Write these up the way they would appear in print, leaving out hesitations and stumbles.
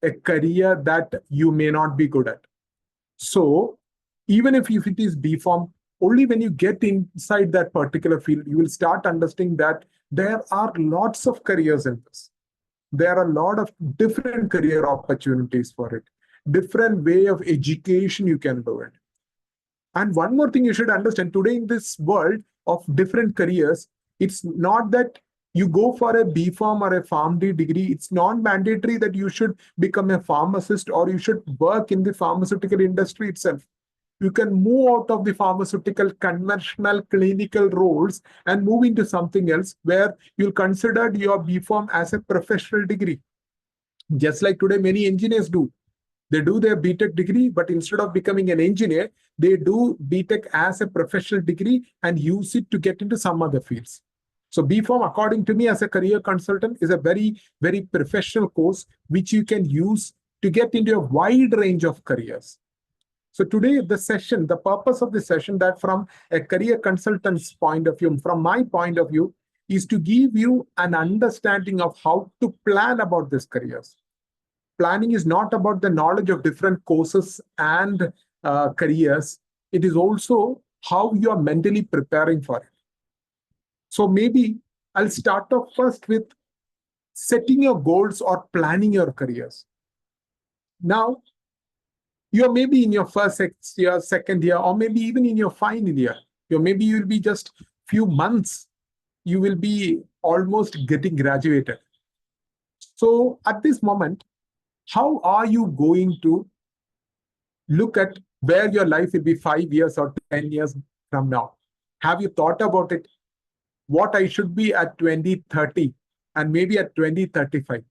a career that you may not be good at. So even if it is BPharm, only when you get inside that particular field, you will start understanding that there are lots of careers in this. There are a lot of different career opportunities for it, different way of education you can do it. And one more thing you should understand today in this world of different careers, it's not that you go for a BPharm or a PharmD degree. It's not mandatory that you should become a pharmacist or you should work in the pharmaceutical industry itself. You can move out of the pharmaceutical conventional clinical roles and move into something else where you'll consider your BPharm as a professional degree. Just like today, many engineers do. They do their BTech degree, but instead of becoming an engineer, they do BTech as a professional degree and use it to get into some other fields. So BPharm, according to me, as a career consultant, is a very, very professional course which you can use to get into a wide range of careers. So today, the purpose of the session, that from a career consultant's point of view, from my point of view, is to give you an understanding of how to plan about these careers. Planning is not about the knowledge of different courses and careers. It is also how you are mentally preparing for it. So maybe I'll start off first with setting your goals or planning your careers. Now, you're maybe in your first year, second year, or maybe even in your final year. Maybe you'll be just few months. You will be almost getting graduated. So at this moment, how are you going to look at where your life will be 5 years or 10 years from now? Have you thought about it? What I should be at 2030 and maybe at 2035.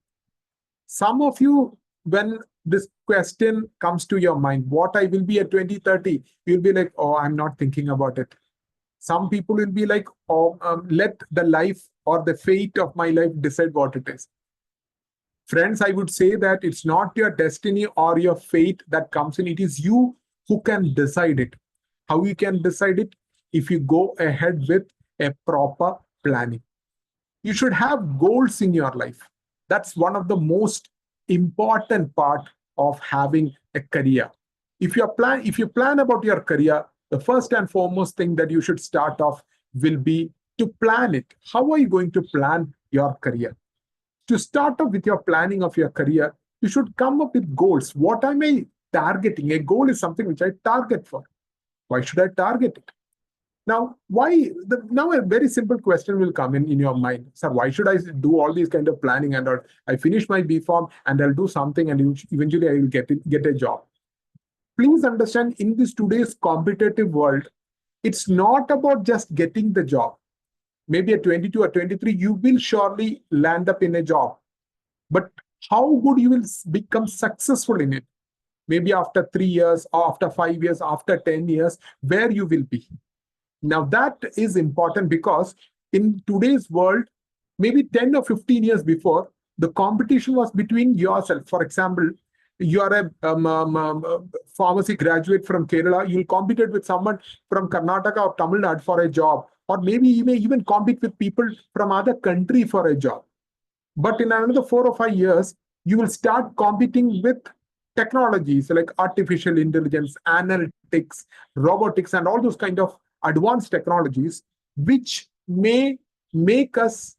Some of you, when this question comes to your mind, what I will be at 2030, you'll be like, oh, I'm not thinking about it. Some people will be like, oh, let the life or the fate of my life decide what it is. Friends, I would say that it's not your destiny or your fate that comes in. It is you who can decide it. How you can decide it? If you go ahead with a proper planning. You should have goals in your life. That's one of the most important part of having a career. If you plan about your career, the first and foremost thing that you should start off will be to plan it. How are you going to plan your career? To start off with your planning of your career, you should come up with goals. What am I targeting? A goal is something which I target for. Why should I target it? Now, now a very simple question will come in your mind. Sir, why should I do all these kind of planning and I finish my BPharm and I'll do something and eventually I will get a job. Please understand, in this today's competitive world, it's not about just getting the job. Maybe at 22 or 23, you will surely land up in a job. But how good you will become successful in it? Maybe after 3 years, or after 5 years, after 10 years, where you will be. Now that is important because in today's world, maybe 10 or 15 years before, the competition was between yourself. For example, you are a pharmacy graduate from Kerala, you'll compete with someone from Karnataka or Tamil Nadu for a job. Or maybe you may even compete with people from other country for a job. But in another 4 or 5 years, you will start competing with technologies like artificial intelligence, analytics, robotics, and all those kind of advanced technologies, which may make us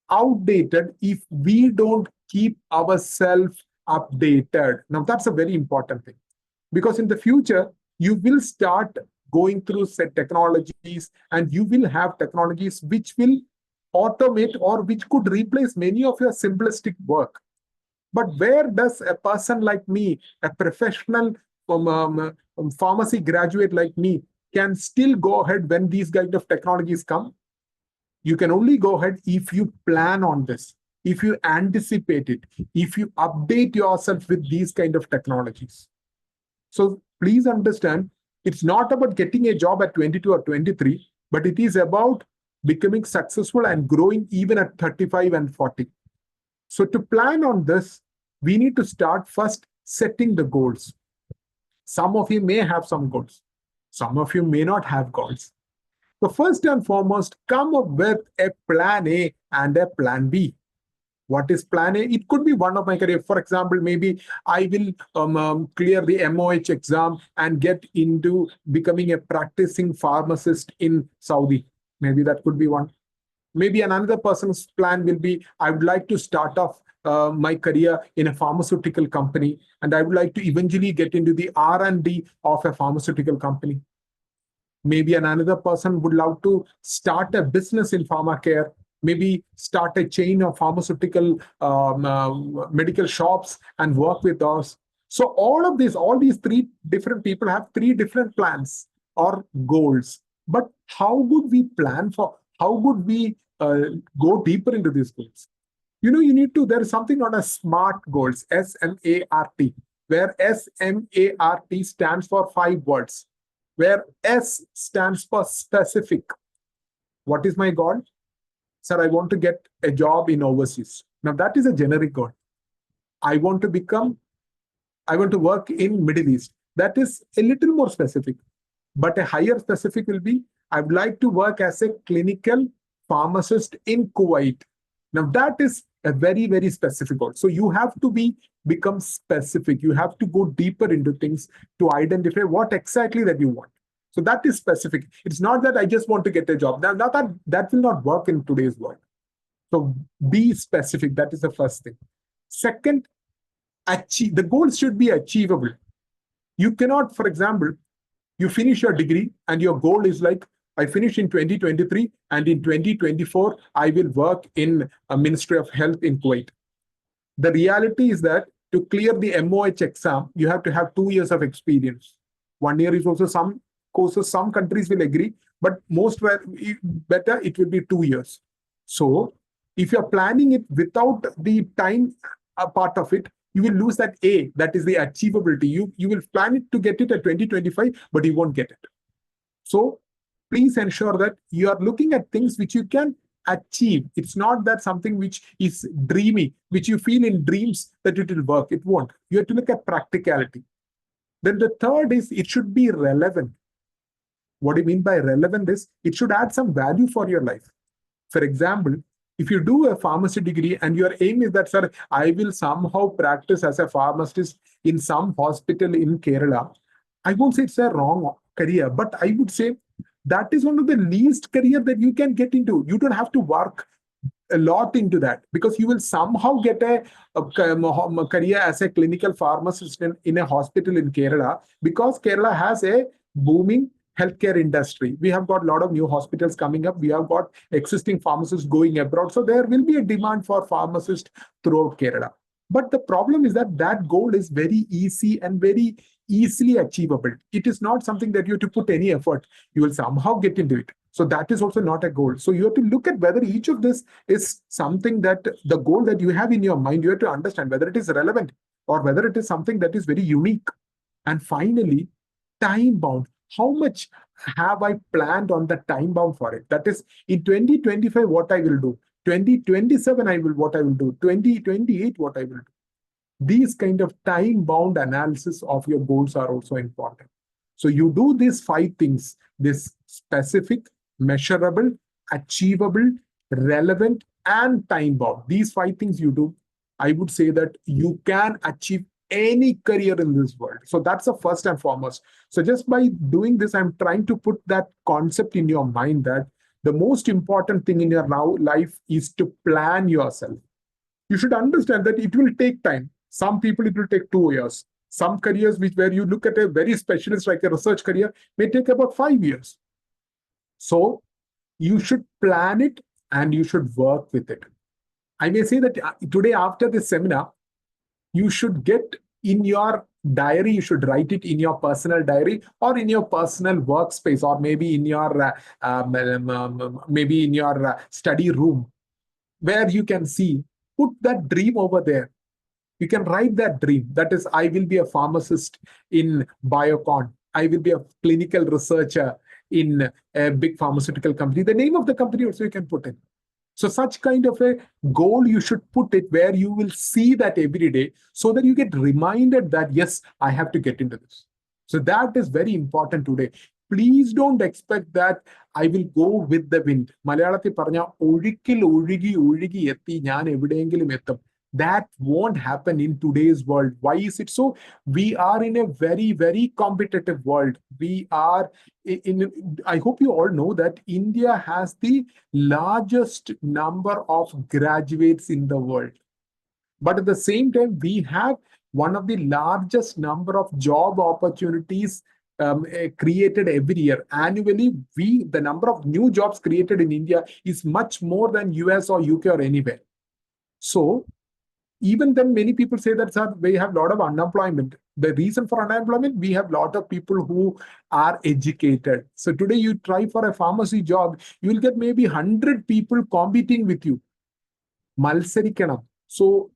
outdated if we don't keep ourselves updated. Now, that's a very important thing. Because in the future, you will start going through set technologies and you will have technologies which will automate or which could replace many of your simplistic work. But where does a person like me, a professional pharmacy graduate like me, can still go ahead when these kind of technologies come? You can only go ahead if you plan on this, if you anticipate it, if you update yourself with these kind of technologies. So please understand, it's not about getting a job at 22 or 23, but it is about becoming successful and growing even at 35 and 40. So to plan on this, we need to start first setting the goals. Some of you may have some goals. Some of you may not have goals. So first and foremost, come up with a plan A and a plan B. What is plan A? It could be one of my career. For example, maybe I will clear the MOH exam and get into becoming a practicing pharmacist in Saudi. Maybe that could be one. Maybe another person's plan will be, I would like to start off my career in a pharmaceutical company, and I would like to eventually get into the R&D of a pharmaceutical company. Maybe another person would love to start a business in pharma care, maybe start a chain of pharmaceutical medical shops and work with us. So all these three different people have three different plans or goals. But how would we plan for, how would we go deeper into these goals? You need to, there is something called as SMART goals, SMART, where SMART stands for 5 words, where S stands for specific. What is my goal? Sir, I want to get a job in overseas. Now that is a generic goal. I want to work in Middle East. That is a little more specific. But a higher specific will be, I would like to work as a clinical pharmacist in Kuwait. Now that is a very, very specific goal. So you have to become specific. You have to go deeper into things to identify what exactly that you want. So that is specific. It's not that I just want to get a job. Now, that will not work in today's world. So be specific. That is the first thing. Second, the goals should be achievable. You cannot, for example, you finish your degree and your goal is like, I finish in 2023 and in 2024, I will work in a Ministry of Health in Kuwait. The reality is that to clear the MOH exam, you have to have 2 years of experience. 1 year is also some courses, some countries will agree, but most better, it will be 2 years. So if you're planning it without the time part of it, you will lose that A, that is the achievability. You will plan it to get it at 2025, but you won't get it. So please ensure that you are looking at things which you can achieve. It's not that something which is dreamy, which you feel in dreams that it will work. It won't. You have to look at practicality. Then the third is it should be relevant. What do you mean by relevant is it should add some value for your life. For example, if you do a pharmacy degree and your aim is that, sir, I will somehow practice as a pharmacist in some hospital in Kerala, I won't say it's a wrong career, but I would say that is one of the least career that you can get into. You don't have to work a lot into that because you will somehow get a career as a clinical pharmacist in a hospital in Kerala, because Kerala has a booming healthcare industry. We have got a lot of new hospitals coming up. We have got existing pharmacists going abroad. So there will be a demand for pharmacists throughout Kerala. But the problem is that goal is very easy and very easily achievable. It is not something that you have to put any effort. You will somehow get into it. So that is also not a goal. So you have to look at whether each of this is something that the goal that you have in your mind, you have to understand whether it is relevant or whether it is something that is very unique. And finally, time bound. How much have I planned on the time bound for it? That is, in 2025, what I will do. 2027, what I will do. 2028, what I will do. These kind of time-bound analysis of your goals are also important. So you do these 5 things, this specific, measurable, achievable, relevant, and time-bound. These 5 things you do, I would say that you can achieve any career in this world. So that's the first and foremost. So just by doing this, I'm trying to put that concept in your mind that the most important thing in your life is to plan yourself. You should understand that it will take time. Some people, it will take 2 years. Some careers where you look at a very specialist, like a research career, may take about 5 years. So you should plan it and you should work with it. I may say that today after this seminar, you should get in your diary, you should write it in your personal diary or in your personal workspace, or maybe in your study room, where you can see, put that dream over there. You can write that dream. That is, I will be a pharmacist in Biocon. I will be a clinical researcher in a big pharmaceutical company. The name of the company also you can put in. So such kind of a goal, you should put it where you will see that every day so that you get reminded that, yes, I have to get into this. So that is very important today. please don't expect that I will go with the wind. മലയാളത്തിൽ പറഞ്ഞ ഒഴുക്കിൽ ഒഴുകി ഒഴുകി എത്തി ഞാൻ എവിടെയെങ്കിലും എത്തും. That won't happen in today's world. Why is it so? We are in a very, very competitive world. We are I hope you all know that India has the largest number of graduates in the world. But at the same time, we have one of the largest number of job opportunities created every year. Annually, the number of new jobs created in India is much more than US or UK or anywhere. So even then, many people say that, sir, we have a lot of unemployment. The reason for unemployment, we have a lot of people who are educated. So today you try for a pharmacy job, you will get maybe 100 people competing with you. Malsarikanam. So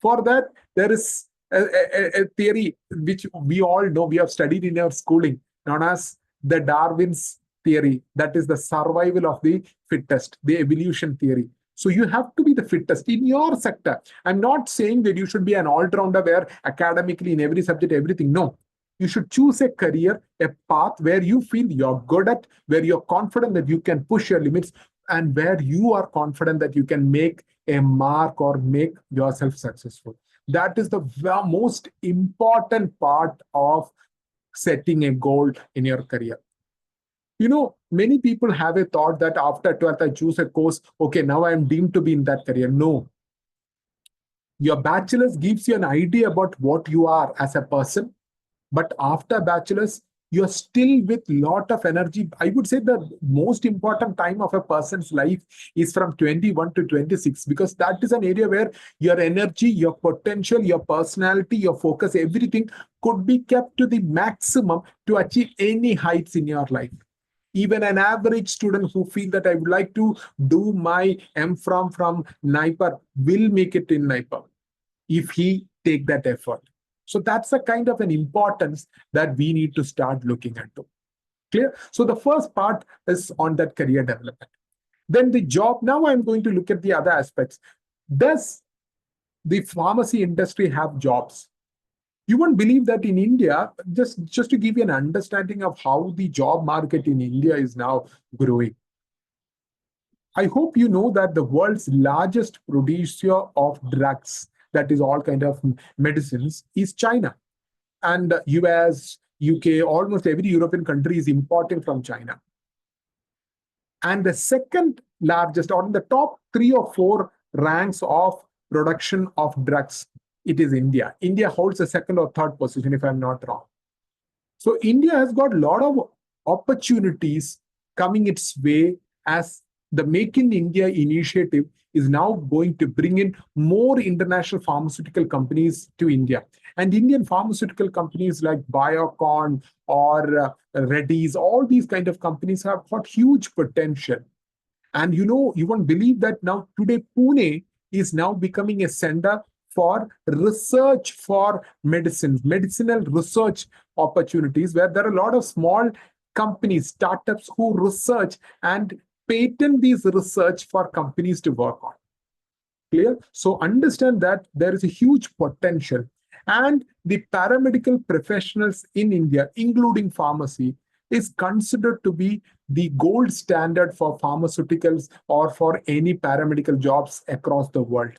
for that, there is a theory which we all know, we have studied in our schooling, known as the Darwin's theory. That is the survival of the fittest, the evolution theory. So you have to be the fittest in your sector. I'm not saying that you should be an all-rounder where academically in every subject, everything. No. You should choose a career, a path where you feel you're good at, where you're confident that you can push your limits, and where you are confident that you can make a mark or make yourself successful. That is the most important part of setting a goal in your career. You know, many people have a thought that after 12th, I choose a course. Okay, now I am deemed to be in that career. No. Your bachelor's gives you an idea about what you are as a person. But after bachelor's, you're still with lot of energy. I would say the most important time of a person's life is from 21 to 26, because that is an area where your energy, your potential, your personality, your focus, everything could be kept to the maximum to achieve any heights in your life. Even an average student who feels that I would like to do my MPharm from NIPER will make it in NIPER if he take that effort. So that's the kind of an importance that we need to start looking into. Clear? So the first part is on that career development. Then the job. Now I'm going to look at the other aspects. Does the pharmacy industry have jobs? You won't believe that in India, just to give you an understanding of how the job market in India is now growing. I hope you know that the world's largest producer of drugs, that is all kind of medicines, is China. And US, UK, almost every European country is importing from China. And the second largest, or in the top 3 or 4 ranks of production of drugs, it is India. India holds the second or third position, if I'm not wrong. So India has got a lot of opportunities coming its way, as the Make in India initiative is now going to bring in more international pharmaceutical companies to India. And Indian pharmaceutical companies like Biocon or Reddy's, all these kind of companies have got huge potential. And you know, you won't believe that now today Pune is now becoming a center for research for medicines, medicinal research opportunities, where there are a lot of small companies, startups who research and patent these research for companies to work on. Clear? So understand that there is a huge potential. And the paramedical professionals in India, including pharmacy, is considered to be the gold standard for pharmaceuticals or for any paramedical jobs across the world.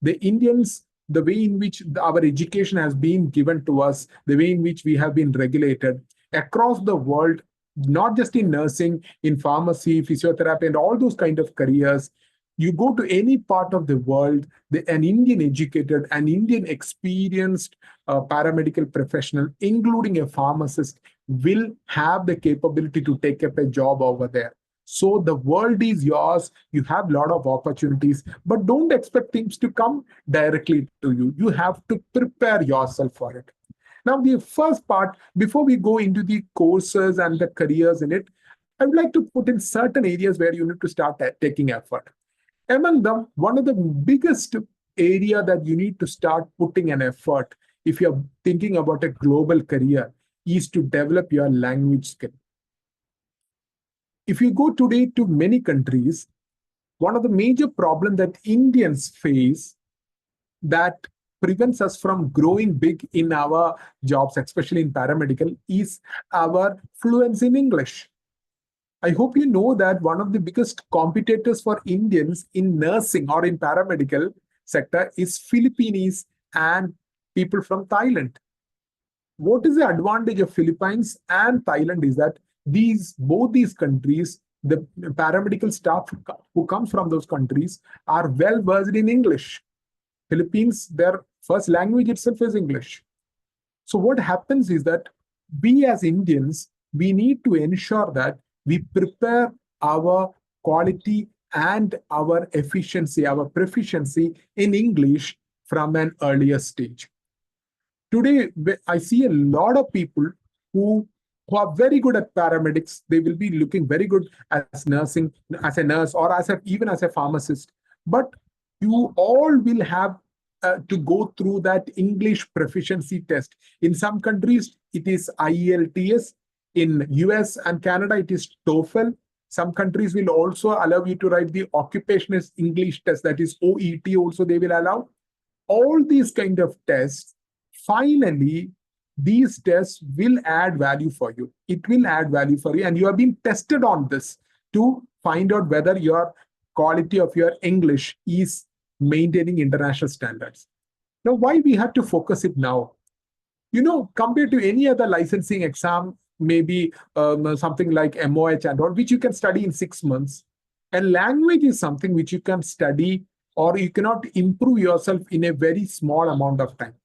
The Indians, the way in which our education has been given to us, the way in which we have been regulated across the world, not just in nursing, in pharmacy, physiotherapy, and all those kind of careers. You go to any part of the world, an Indian educated, an Indian experienced paramedical professional, including a pharmacist, will have the capability to take up a job over there. So the world is yours. You have a lot of opportunities, but don't expect things to come directly to you. You have to prepare yourself for it. Now, the first part, before we go into the courses and the careers in it, I would like to put in certain areas where you need to start taking effort. Among them, one of the biggest area that you need to start putting an effort if you're thinking about a global career is to develop your language skill. If you go today to many countries, one of the major problems that Indians face, that prevents us from growing big in our jobs, especially in paramedical, is our fluency in English. I hope you know that one of the biggest competitors for Indians in nursing or in paramedical sector is Philippines and people from Thailand. What is the advantage of Philippines and Thailand is that both these countries, the paramedical staff who comes from those countries are well versed in English. Philippines, their first language itself is English. So what happens is that we as Indians, we need to ensure that we prepare our quality and our efficiency, our proficiency in English from an earlier stage. Today, I see a lot of people who are very good at paramedics. They will be looking very good as nursing, as a nurse, or even as a pharmacist. But you all will have to go through that English proficiency test. In some countries, it is IELTS. In US and Canada, it is TOEFL. Some countries will also allow you to write the occupational English test, that is OET also they will allow. All these kind of tests, finally, these tests will add value for you. It will add value for you, and you have been tested on this to find out whether your quality of your English is maintaining international standards. Now, why we have to focus it now? Compared to any other licensing exam, maybe something like MOH and all, which you can study in 6 months, and language is something which you can study or you cannot improve yourself in a very small amount of time.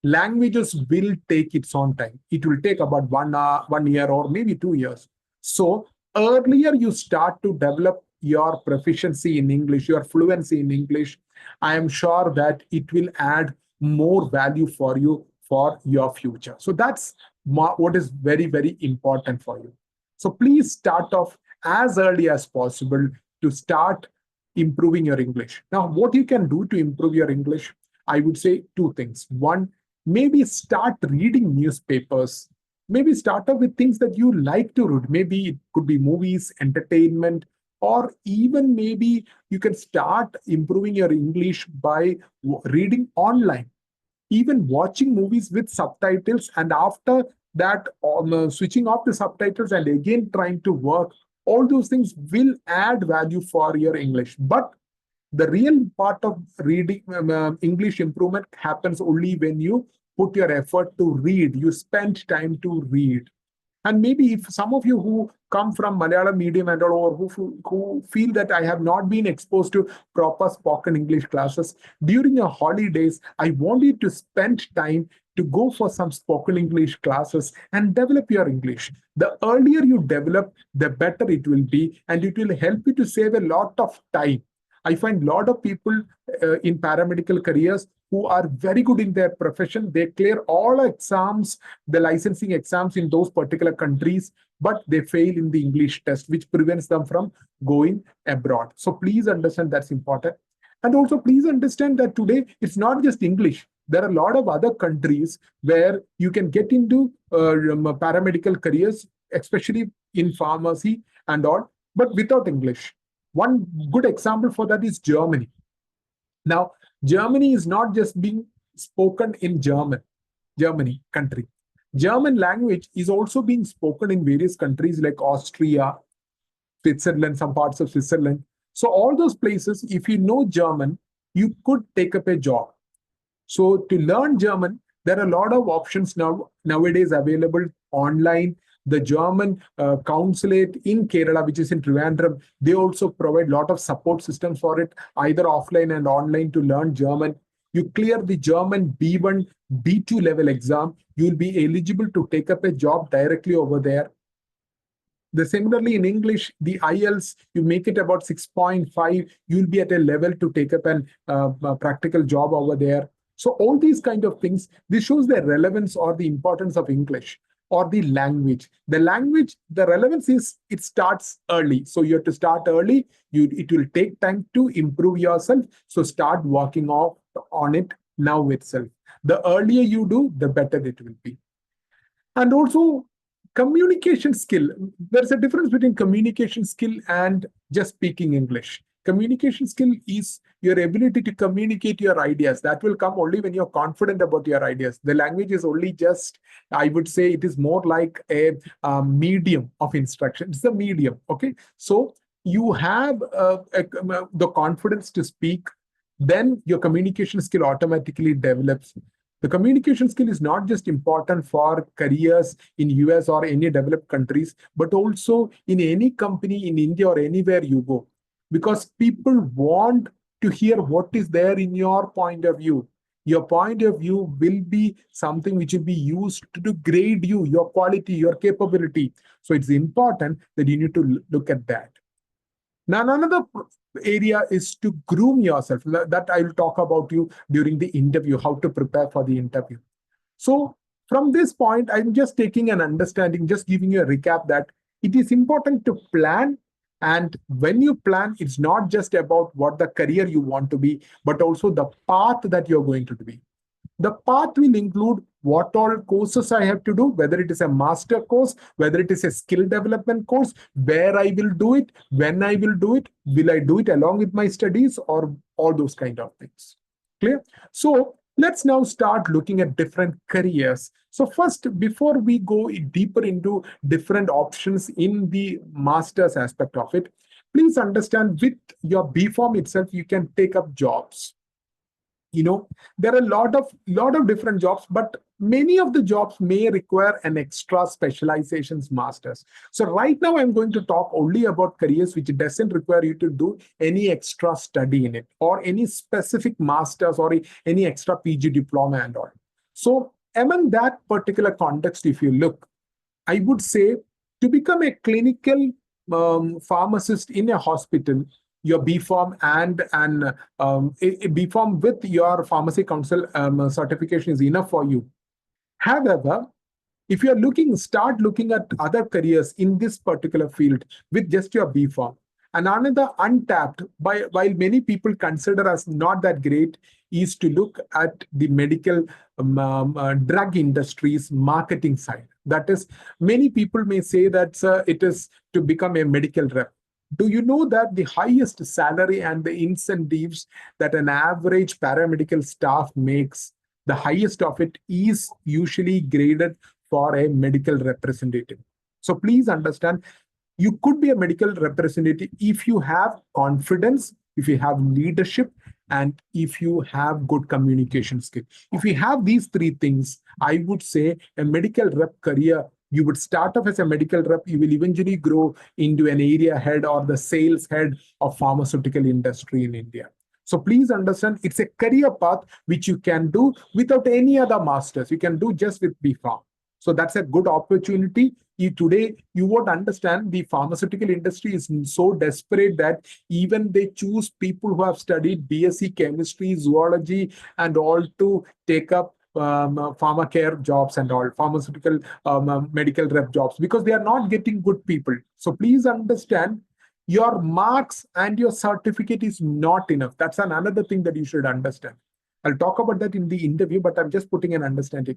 Languages will take its own time. It will take about 1 year or maybe 2 years. So earlier you start to develop your proficiency in English, your fluency in English, I am sure that it will add more value for you for your future. So that's what is very, very important for you. So please start off as early as possible to start improving your English. Now, what you can do to improve your English, I would say 2 things. One, maybe start reading newspapers. Maybe start up with things that you like to read. Maybe it could be movies, entertainment, or even maybe you can start improving your English by reading online, even watching movies with subtitles, and after that switching off the subtitles and again trying to work. All those things will add value for your English. But the real part of reading English improvement happens only when you put your effort to read. You spend time to read. And maybe if some of you who come from Malayalam medium and all, or who feel that I have not been exposed to proper spoken English classes, during your holidays, I want you to spend time to go for some spoken English classes and develop your English. The earlier you develop, the better it will be, and it will help you to save a lot of time. I find a lot of people in paramedical careers who are very good in their profession. They clear all exams, the licensing exams in those particular countries, but they fail in the English test, which prevents them from going abroad. So please understand that's important. And also please understand that today it's not just English. There are a lot of other countries where you can get into paramedical careers, especially in pharmacy and all, but without English. One good example for that is Germany. Now, Germany is not just being spoken in Germany country. German language is also being spoken in various countries like Austria, Switzerland, some parts of Switzerland. So all those places, if you know German, you could take up a job. So to learn German, there are a lot of options nowadays available online. The German consulate in Kerala, which is in Trivandrum, they also provide a lot of support systems for it, either offline and online, to learn German. You clear the German B1, B2 level exam, you'll be eligible to take up a job directly over there. Similarly, in English, the IELTS, you make it about 6.5, you'll be at a level to take up a practical job over there. So all these kind of things, this shows the relevance or the importance of English or the language. The language, the relevance is it starts early. So you have to start early. It will take time to improve yourself. So start working on it now itself. The earlier you do, the better it will be. And also communication skill. There's a difference between communication skill and just speaking English. Communication skill is your ability to communicate your ideas. That will come only when you're confident about your ideas. The language is only just, I would say, it is more like a medium of instruction. It's a medium. Okay. So you have the confidence to speak, then your communication skill automatically develops. The communication skill is not just important for careers in US or any developed countries, but also in any company in India or anywhere you go, because people want to hear what is there in your point of view. Your point of view will be something which will be used to grade you, your quality, your capability. So it's important that you need to look at that. Now, another area is to groom yourself. That I will talk about you during the interview, how to prepare for the interview. So from this point, I'm just taking an understanding, just giving you a recap that it is important to plan. And when you plan, it's not just about what the career you want to be, but also the path that you're going to be. The path will include what all courses I have to do, whether it is a master course, whether it is a skill development course, where I will do it, when I will I do it along with my studies, or all those kind of things. Clear? So let's now start looking at different careers. So first, before we go deeper into different options in the master's aspect of it, please understand with your BPharm itself, you can take up jobs. There are a lot of different jobs, but many of the jobs may require an extra specializations masters. So right now I'm going to talk only about careers which doesn't require you to do any extra study in it, or any specific masters, or any extra PG diploma and all. So among that particular context, if you look, I would say to become a clinical pharmacist in a hospital, your BPharm and a BPharm with your pharmacy council certification is enough for you. However, if you are start looking at other careers in this particular field with just your BPharm, and another untapped, while many people consider as not that great, is to look at the medical drug industry's marketing side. That is, many people may say that it is to become a medical rep. Do you know that the highest salary and the incentives that an average paramedical staff makes, the highest of it is usually graded for a medical representative? So please understand, you could be a medical representative if you have confidence, if you have leadership, and if you have good communication skill. If you have these three things, I would say a medical rep career, you would start off as a medical rep, you will eventually grow into an area head or the sales head of pharmaceutical industry in India. So please understand, it's a career path which you can do without any other masters. You can do just with BPharm. So that's a good opportunity. Today, you won't understand, the pharmaceutical industry is so desperate that even they choose people who have studied BSc chemistry, zoology, and all to take up pharmacare jobs and all, pharmaceutical medical rep jobs, because they are not getting good people. So please understand, your marks and your certificate is not enough. That's another thing that you should understand. I'll talk about that in the interview, but I'm just putting an understanding.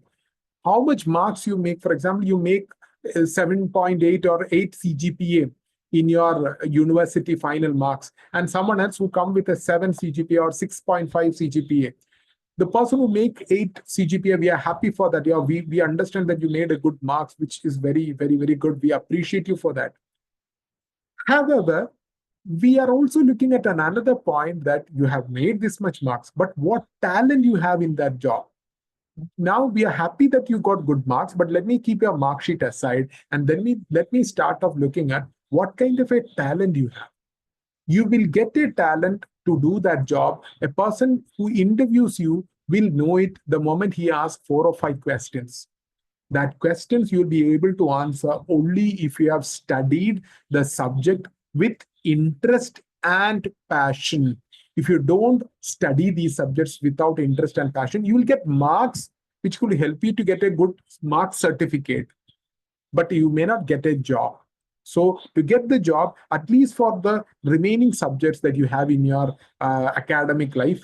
How much marks you make, for example, you make 7.8 or 8 CGPA in your university final marks, and someone else who come with a 7 CGPA or 6.5 CGPA. The person who make 8 CGPA, we are happy for that. Yeah, we understand that you made a good marks, which is very, very, very good. We appreciate you for that. However, we are also looking at another point, that you have made this much marks, but what talent you have in that job. Now we are happy that you got good marks, but let me keep your mark sheet aside, and then let me start off looking at what kind of a talent you have. You will get a talent to do that job. A person who interviews you will know it the moment he asks 4 or 5 questions. That questions you'll be able to answer only if you have studied the subject with interest and passion. If you don't study these subjects without interest and passion, you will get marks which could help you to get a good mark certificate, but you may not get a job. So to get the job, at least for the remaining subjects that you have in your academic life,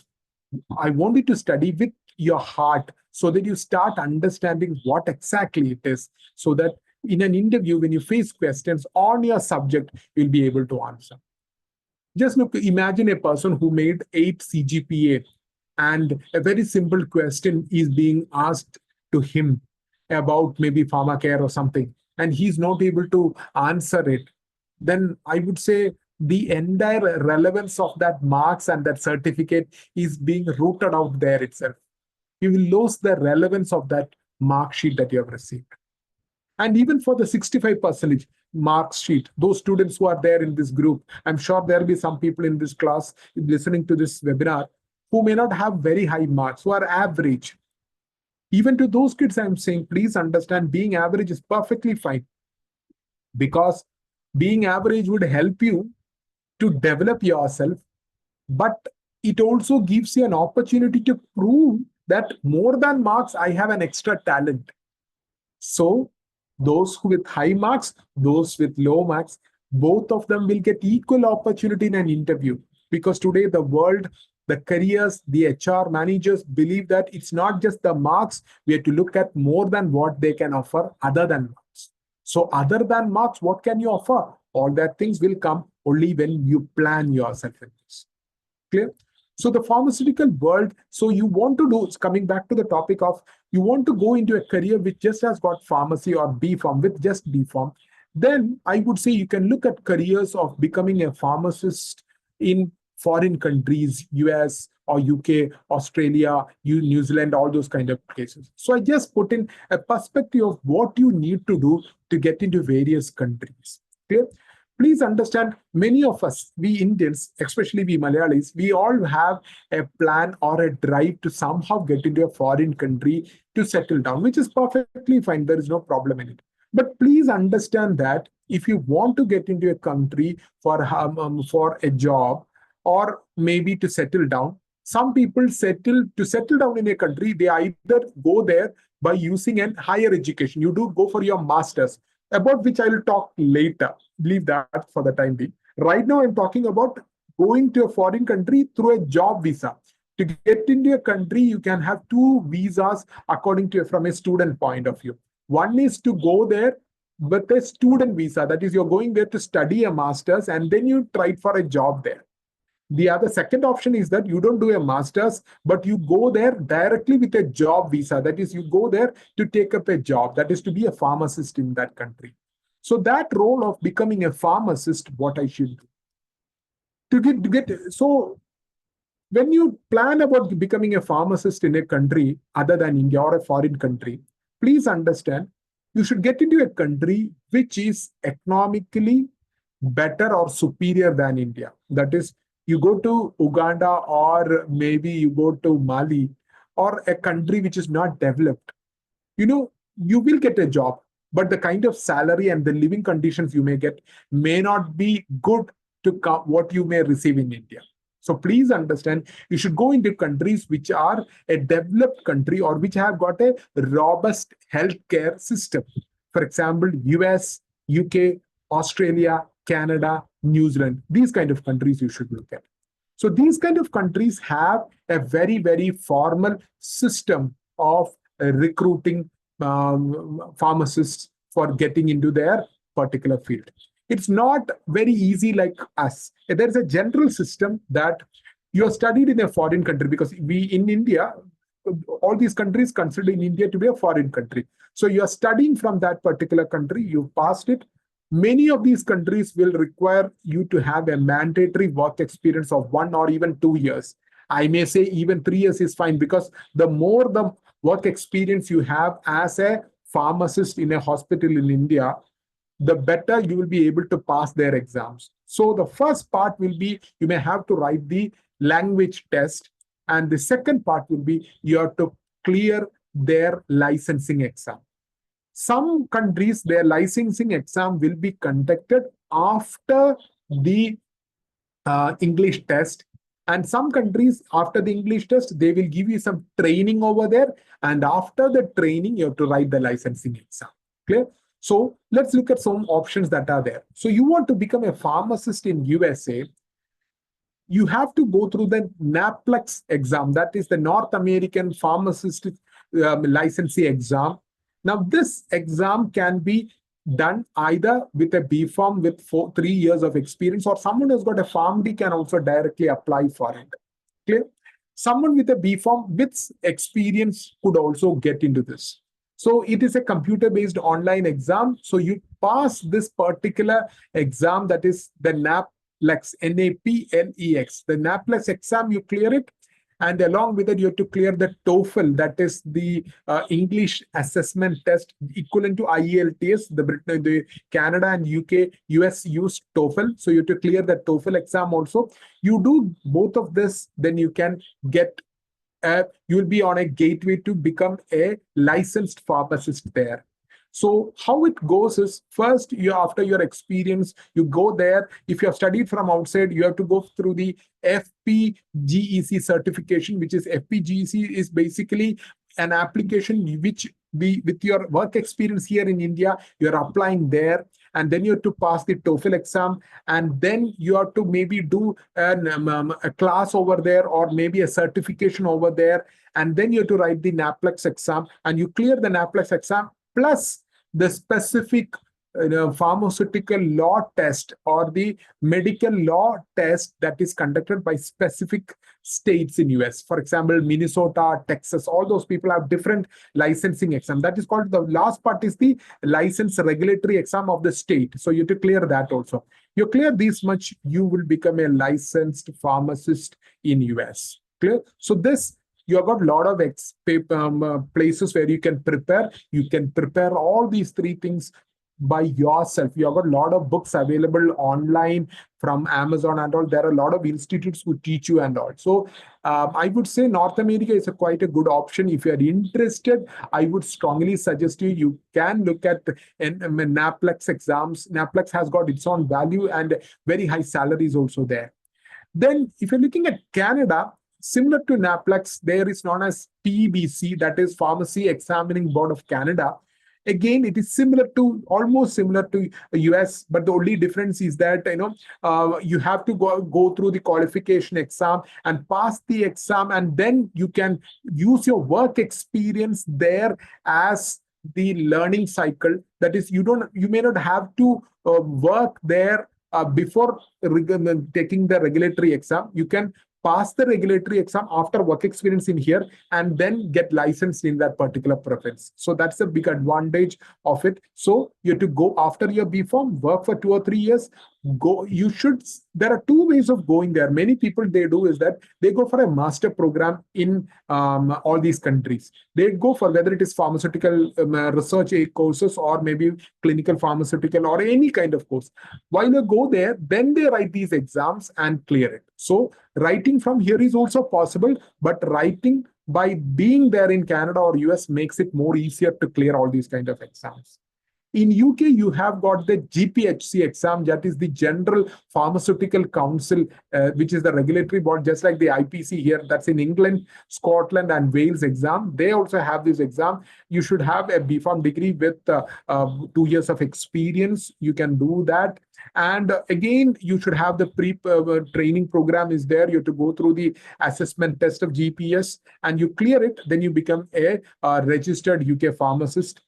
I want you to study with your heart, so that you start understanding what exactly it is, so that in an interview, when you face questions on your subject, you'll be able to answer. Just look, imagine a person who made 8 CGPA and a very simple question is being asked to him about maybe pharmacare or something, and he's not able to answer it, then I would say the entire relevance of that marks and that certificate is being rooted out there itself. You will lose the relevance of that mark sheet that you have received. And even for the 65% marks sheet, those students who are there in this group, I'm sure there will be some people in this class listening to this webinar who may not have very high marks, who are average. Even to those kids, I'm saying, please understand being average is perfectly fine, because being average would help you to develop yourself, but it also gives you an opportunity to prove that more than marks, I have an extra talent. So those with high marks, those with low marks, both of them will get equal opportunity in an interview. Because today the world, the careers, the HR managers believe that it's not just the marks, we have to look at more than what they can offer other than marks. So other than marks, what can you offer? All that things will come only when you plan yourself in this. Clear? So the pharmaceutical world, so you want to do, it's coming back to the topic of, you want to go into a career which just has got pharmacy or B Pharm, with just B Pharm, then I would say you can look at careers of becoming a pharmacist in foreign countries, US or UK, Australia, New Zealand, all those kind of places. So I just put in a perspective of what you need to do to get into various countries. Clear? Please understand, many of us, we Indians, especially we Malayalis, we all have a plan or a drive to somehow get into a foreign country to settle down, which is perfectly fine. There is no problem in it. But please understand that if you want to get into a country for a job or maybe to settle down, some people settle down in a country, they either go there by using a higher education. You do go for your master's, about which I will talk later. Leave that for the time being. Right now, I'm talking about going to a foreign country through a job visa. To get into a country, you can have two visas according to from a student point of view. One is to go there with a student visa. That is, you're going there to study a master's and then you try for a job there. The other second option is that you don't do a master's, but you go there directly with a job visa. That is, you go there to take up a job. That is to be a pharmacist in that country. So that role of becoming a pharmacist, what I should do. So when you plan about becoming a pharmacist in a country other than India or a foreign country, please understand, you should get into a country which is economically better or superior than India. That is, you go to Uganda or maybe you go to Mali or a country which is not developed, you will get a job, but the kind of salary and the living conditions you may get may not be good to what you may receive in India. So please understand, you should go into countries which are a developed country or which have got a robust healthcare system. For example, US, UK, Australia, Canada, New Zealand, these kind of countries you should look at. So these kind of countries have a very, very formal system of recruiting pharmacists for getting into their particular field. It's not very easy like us. There's a general system that you're studied in a foreign country, because we in India, all these countries consider in India to be a foreign country. So you're studying from that particular country, you've passed it. Many of these countries will require you to have a mandatory work experience of 1 or even 2 years. I may say even 3 years is fine, because the more the work experience you have as a pharmacist in a hospital in India, the better you will be able to pass their exams. So the first part will be you may have to write the language test, and the second part will be you have to clear their licensing exam. Some countries, their licensing exam will be conducted after the English test. And some countries, after the English test, they will give you some training over there. And after the training, you have to write the licensing exam. Clear? So let's look at some options that are there. So you want to become a pharmacist in USA, you have to go through the NAPLEX exam. That is the North American Pharmacist Licensing Exam. Now, this exam can be done either with a B Farm with 3 years of experience, or someone who's got a PharmD can also directly apply for it. Clear? Someone with a B Farm with experience could also get into this. So it is a computer-based online exam. So you pass this particular exam, that is the NAPLEX, NAPLEX. The NAPLEX exam, you clear it. And along with it, you have to clear the TOEFL, that is the English assessment test equivalent to IELTS. The Canada and UK, US use TOEFL. So you have to clear the TOEFL exam also. You do both of this, then you can get you'll be on a gateway to become a licensed pharmacist there. So how it goes is, first, after your experience, you go there. If you have studied from outside, you have to go through the FPGEC certification, which is FPGEC is basically an application which with your work experience here in India, you're applying there. And then you have to pass the TOEFL exam, and then you have to maybe do a class over there, or maybe a certification over there, and then you have to write the NAPLEX exam, and you clear the NAPLEX exam plus the specific pharmaceutical law test or the medical law test that is conducted by specific states in US. For example, Minnesota, Texas, all those people have different licensing exam. That is called, the last part is the license regulatory exam of the state. So you have to clear that also. You clear this much, you will become a licensed pharmacist in US. Clear? So this, you have got a lot of places where you can prepare. You can prepare all these three things by yourself. You have got a lot of books available online from Amazon and all. There are a lot of institutes who teach you and all. So I would say North America is quite a good option. If you are interested, I would strongly suggest you can look at NAPLEX exams. NAPLEX has got its own value and very high salaries also there. Then if you're looking at Canada, similar to NAPLEX, there is known as PEBC, that is Pharmacy Examining Board of Canada. Again, it is almost similar to US, but the only difference is that you have to go through the qualification exam and pass the exam, and then you can use your work experience there as the learning cycle. That is, you may not have to work there before taking the regulatory exam. You can pass the regulatory exam after work experience in here, and then get licensed in that particular province. So that's a big advantage of it. So you have to go after your B Farm, work for 2 or 3 years. There are two ways of going there. Many people, they do is that they go for a master program in all these countries. They go for whether it is pharmaceutical research courses, or maybe clinical pharmaceutical, or any kind of course. While you go there, then they write these exams and clear it. So writing from here is also possible, but writing by being there in Canada or US makes it more easier to clear all these kind of exams. In UK, you have got the GPHC exam, that is the General Pharmaceutical Council, which is the regulatory board, just like the IPC here. That's in England, Scotland, and Wales exam. They also have this exam. You should have a BPharm degree with 2 years of experience. You can do that. And again, you should have the pre-training program is there. You have to go through the assessment test of GPS, and you clear it. Then you become a registered UK pharmacist.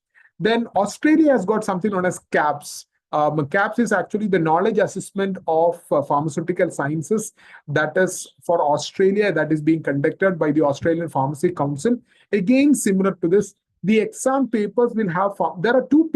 Then Australia has got something known as CAPS. CAPS is actually the knowledge assessment of pharmaceutical sciences. That is for Australia, that is being conducted by the Australian Pharmacy Council. Again, similar to this, the exam papers will have, there are two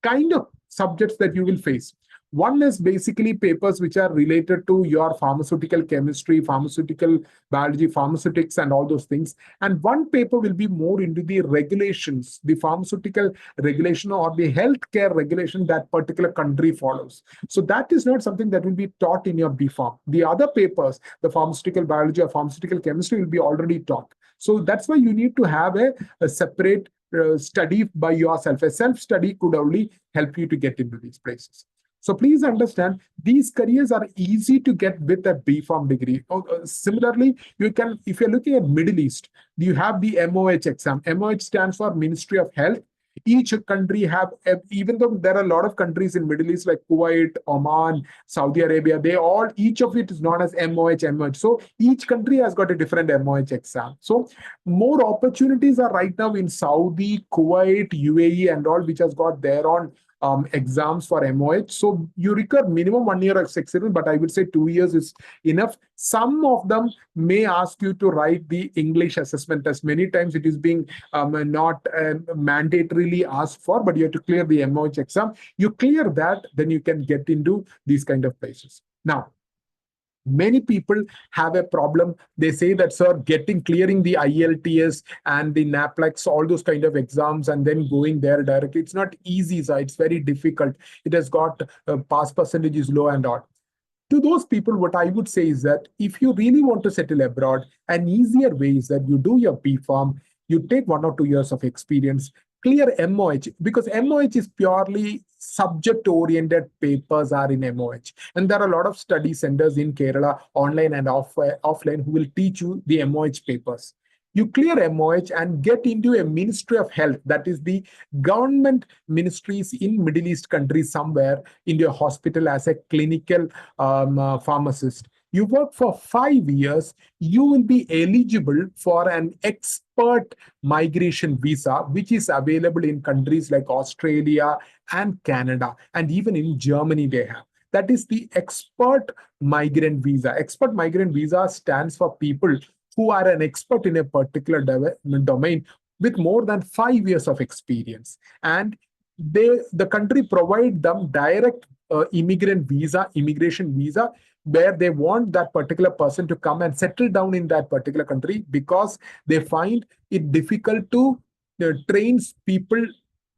kind of subjects that you will face. One is basically papers which are related to your pharmaceutical chemistry, pharmaceutical biology, pharmaceutics, and all those things. And one paper will be more into the regulations, the pharmaceutical regulation or the healthcare regulation that particular country follows. So that is not something that will be taught in your BPharm. The other papers, the pharmaceutical biology or pharmaceutical chemistry, will be already taught. So that's why you need to have a separate study by yourself. A self-study could only help you to get into these places. So please understand, these careers are easy to get with a BPharm degree. Similarly, you can, if you're looking at Middle East, you have the MOH exam. MOH stands for Ministry of Health. Each country have, even though there are a lot of countries in Middle East like Kuwait, Oman, Saudi Arabia, they all, each of it is known as MOH. So each country has got a different MOH exam. So more opportunities are right now in Saudi, Kuwait, UAE, and all, which has got their own exams for MOH. So you require minimum 1 year of experience, but I would say 2 years is enough. Some of them may ask you to write the English assessment test. Many times it is being not mandatorily asked for, but you have to clear the MOH exam. You clear that, then you can get into these kind of places. Now, many people have a problem. They say that, sir, clearing the IELTS and the NAPLEX, all those kind of exams, and then going there directly, it's not easy, sir. It's very difficult. It has got pass percentage is low and all. To those people, what I would say is that if you really want to settle abroad, an easier way is that you do your B.Pharm, you take 1 or 2 years of experience, clear MOH, because MOH is purely subject-oriented papers are in MOH. And there are a lot of study centers in Kerala, online and offline, who will teach you the MOH papers. You clear MOH and get into a Ministry of Health, that is the government ministries in Middle East countries somewhere, in your hospital as a clinical pharmacist. You work for 5 years, you will be eligible for an expert migration visa, which is available in countries like Australia and Canada, and even in Germany they have. That is the expert migrant visa. Expert migrant visa stands for people who are an expert in a particular domain with more than 5 years of experience. And the country provide them direct immigration visa, where they want that particular person to come and settle down in that particular country, because they find it difficult to train people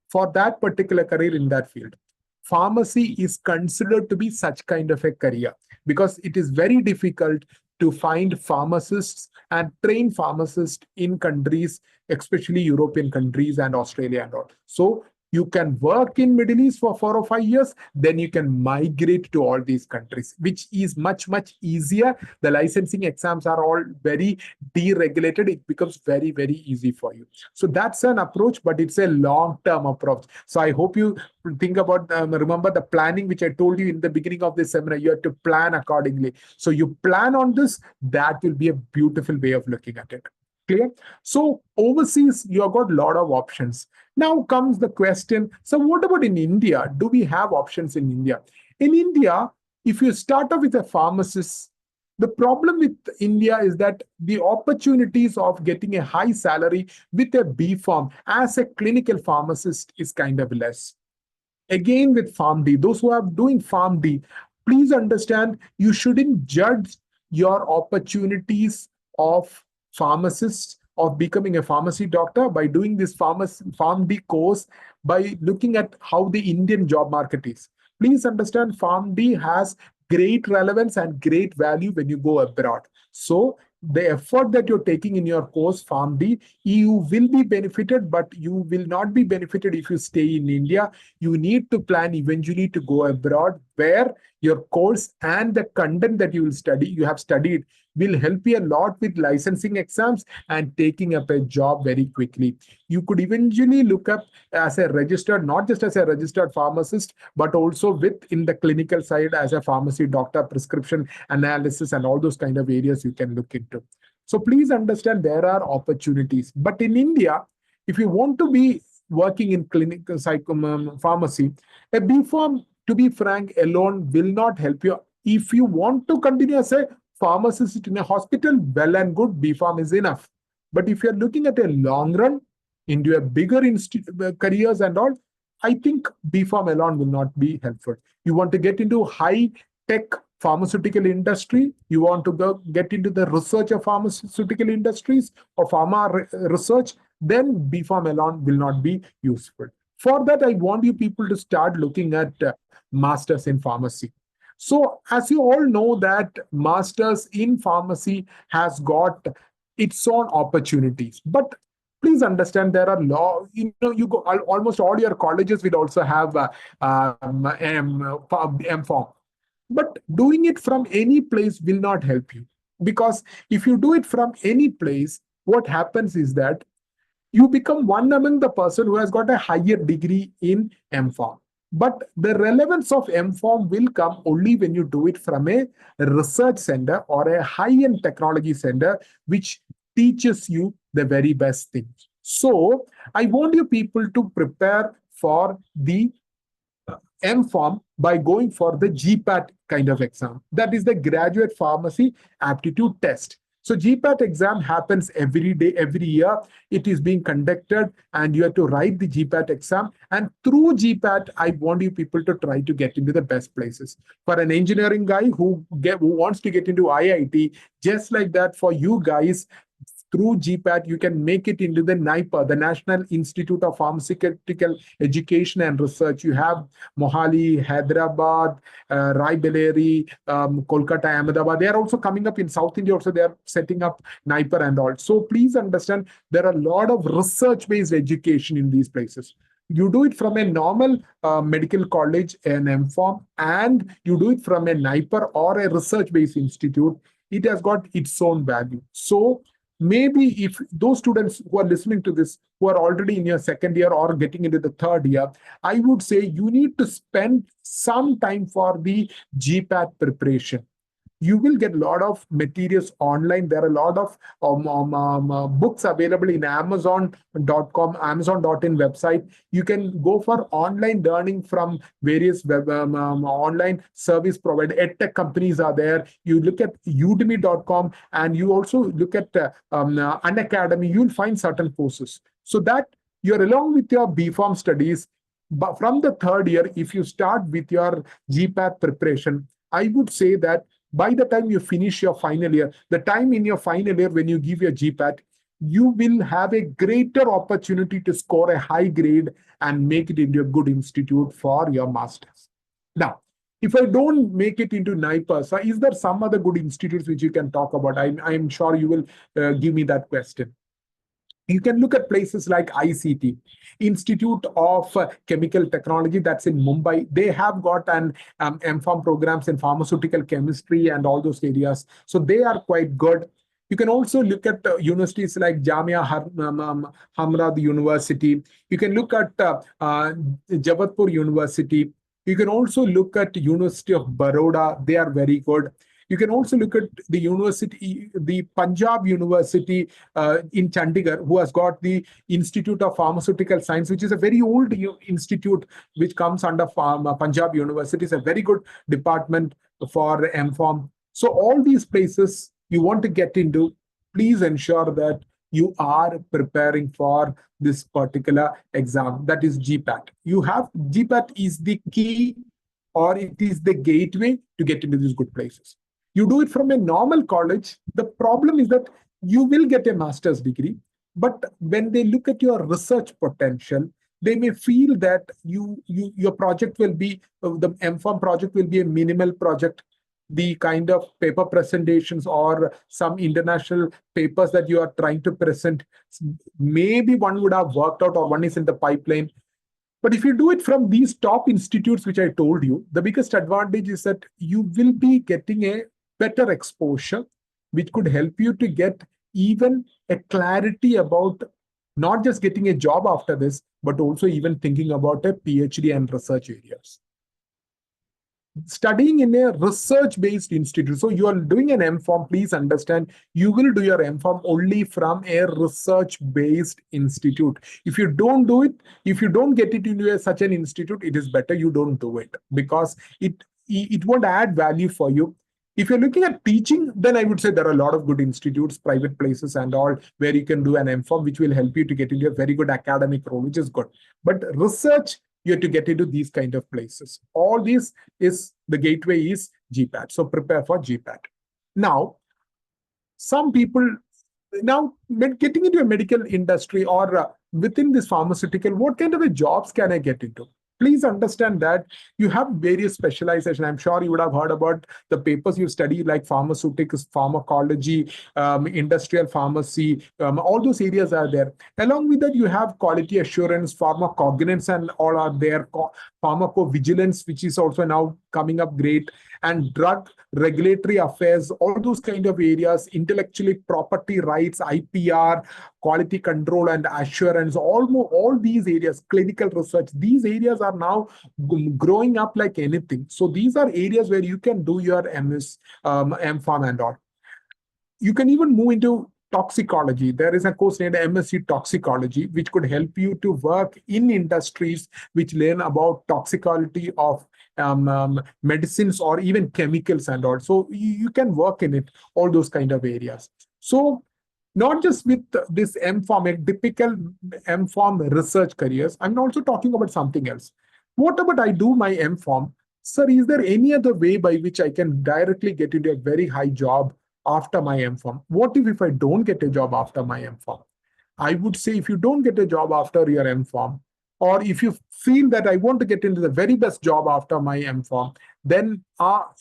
for that particular career in that field. Pharmacy is considered to be such kind of a career, because it is very difficult to find pharmacists and train pharmacists in countries, especially European countries and Australia and all. So you can work in Middle East for 4 or 5 years, then you can migrate to all these countries, which is much, much easier. The licensing exams are all very deregulated. It becomes very, very easy for you. So that's an approach, but it's a long-term approach. So I hope you think about, remember the planning, which I told you in the beginning of this seminar. You have to plan accordingly. So you plan on this, that will be a beautiful way of looking at it. Clear? So overseas, you have got a lot of options. Now comes the question, so what about in India? Do we have options in India? In India, if you start off with a pharmacist, the problem with India is that the opportunities of getting a high salary with a B.Pharm as a clinical pharmacist is kind of less. Again, with PharmD, those who are doing PharmD, please understand, you shouldn't judge your opportunities of pharmacists, of becoming a pharmacy doctor, by doing this PharmD course, by looking at how the Indian job market is. Please understand, PharmD has great relevance and great value when you go abroad. So the effort that you're taking in your course, PharmD, you will be benefited, but you will not be benefited if you stay in India. You need to plan eventually to go abroad, where your course and the content that you have studied, will help you a lot with licensing exams and taking up a job very quickly. You could eventually look up as a registered, not just as a registered pharmacist, but also in the clinical side as a pharmacy doctor, prescription analysis, and all those kind of areas you can look into. So please understand, there are opportunities. But in India, if you want to be working in clinical pharmacy, a B.Pharm, to be frank, alone will not help you. If you want to continue as a pharmacist in a hospital, well and good, B.Pharm is enough. But if you're looking at a long run into a bigger careers and all, I think B.Pharm alone will not be helpful. You want to get into high tech pharmaceutical industry, you want to get into the research of pharmaceutical industries or pharma research, then B.Pharm alone will not be useful. For that, I want you people to start looking at masters in pharmacy. So as you all know, that masters in pharmacy has got its own opportunities. But please understand, there are you go, almost all your colleges will also have M.Pharm. But doing it from any place will not help you. Because if you do it from any place, what happens is that You become one among the person who has got a higher degree in MPharm. But the relevance of MPharm will come only when you do it from a research center or a high-end technology center, which teaches you the very best thing. So I want you people to prepare for the MPharm by going for the GPAT kind of exam. That is the Graduate Pharmacy Aptitude Test. So GPAT exam happens every day, every year. It is being conducted, and you have to write the GPAT exam. And through GPAT, I want you people to try to get into the best places. For an engineering guy who wants to get into IIT, just like that, for you guys, through GPAT, you can make it into the NIPER, the National Institute of Pharmaceutical Education and Research. You have Mohali, Hyderabad, Raebareli, Kolkata, Ahmedabad. They are also coming up in South India. Also, they are setting up NIPER and all. So please understand, there are a lot of research-based education in these places. You do it from a normal medical college, an MPharm, and you do it from a NIPER or a research-based institute. It has got its own value. So maybe if those students who are listening to this, who are already in your second year or getting into the third year, I would say you need to spend some time for the GPAT preparation. You will get a lot of materials online. There are a lot of books available in Amazon.com, Amazon.in website. You can go for online learning from various online service provider. EdTech companies are there. You look at udemy.com, and you also look at Unacademy. You'll find certain courses. So that you're along with your BPharm studies. But from the third year, if you start with your GPAT preparation, I would say that by the time you finish your final year, the time in your final year when you give your GPAT, you will have a greater opportunity to score a high grade and make it into a good institute for your masters. Now, if I don't make it into NIPER, so is there some other good institutes which you can talk about? I'm sure you will give me that question. You can look at places like ICT, Institute of Chemical Technology, that's in Mumbai. They have got an MPharm programs in pharmaceutical chemistry and all those areas. So they are quite good. You can also look at universities like Jamia Hamrad University. You can look at Jabatpur University. You can also look at University of Baroda. They are very good. You can also look at the university, the Punjab University in Chandigarh, who has got the Institute of Pharmaceutical Science, which is a very old institute which comes under Punjab University. It's a very good department for MPharm. So all these places you want to get into, please ensure that you are preparing for this particular exam, that is GPAT. You have GPAT is the key, or it is the gateway to get into these good places. You do it from a normal college, the problem is that you will get a master's degree, but when they look at your research potential, they may feel that your project will be, the MPharm project will be a minimal project. The kind of paper presentations or some international papers that you are trying to present, maybe one would have worked out or one is in the pipeline. But if you do it from these top institutes, which I told you, the biggest advantage is that you will be getting a better exposure, which could help you to get even a clarity about not just getting a job after this, but also even thinking about a PhD and research areas. Studying in a research-based institute. So you are doing an MPharm, please understand, you will do your MPharm only from a research-based institute. If you don't do it, if you don't get it into such an institute, it is better you don't do it, because it won't add value for you. If you're looking at teaching, then I would say there are a lot of good institutes, private places and all, where you can do an MPharm, which will help you to get into a very good academic role, which is good. But research, you have to get into these kind of places. All this is, the gateway is GPAT. So prepare for GPAT. Now, some people, now getting into a medical industry or within this pharmaceutical, what kind of a jobs can I get into? Please understand that you have various specialization. I'm sure you would have heard about the papers you study, like pharmaceutics, pharmacology, industrial pharmacy, all those areas are there. Along with that, you have quality assurance, pharmacognizance, and all are there. Pharmacovigilance, which is also now coming up great. and drug regulatory affairs, all those kind of areas, intellectually property rights, IPR, quality control and assurance, all these areas, clinical research, these areas are now growing up like anything. So these are areas where you can do your M.Pharm and all. You can even move into toxicology. There is a course named MSc Toxicology, which could help you to work in industries which learn about toxicology of medicines or even chemicals and all. So you can work in it, all those kind of areas. So not just with this M.Pharm, a typical M.Pharm research careers, I'm also talking about something else. What about I do my M.Pharm? Sir, is there any other way by which I can directly get into a very high job after my M.Pharm? What if I don't get a job after my M.Pharm? I would say if you don't get a job after your M.Pharm, or if you feel that I want to get into the very best job after my M.Pharm, then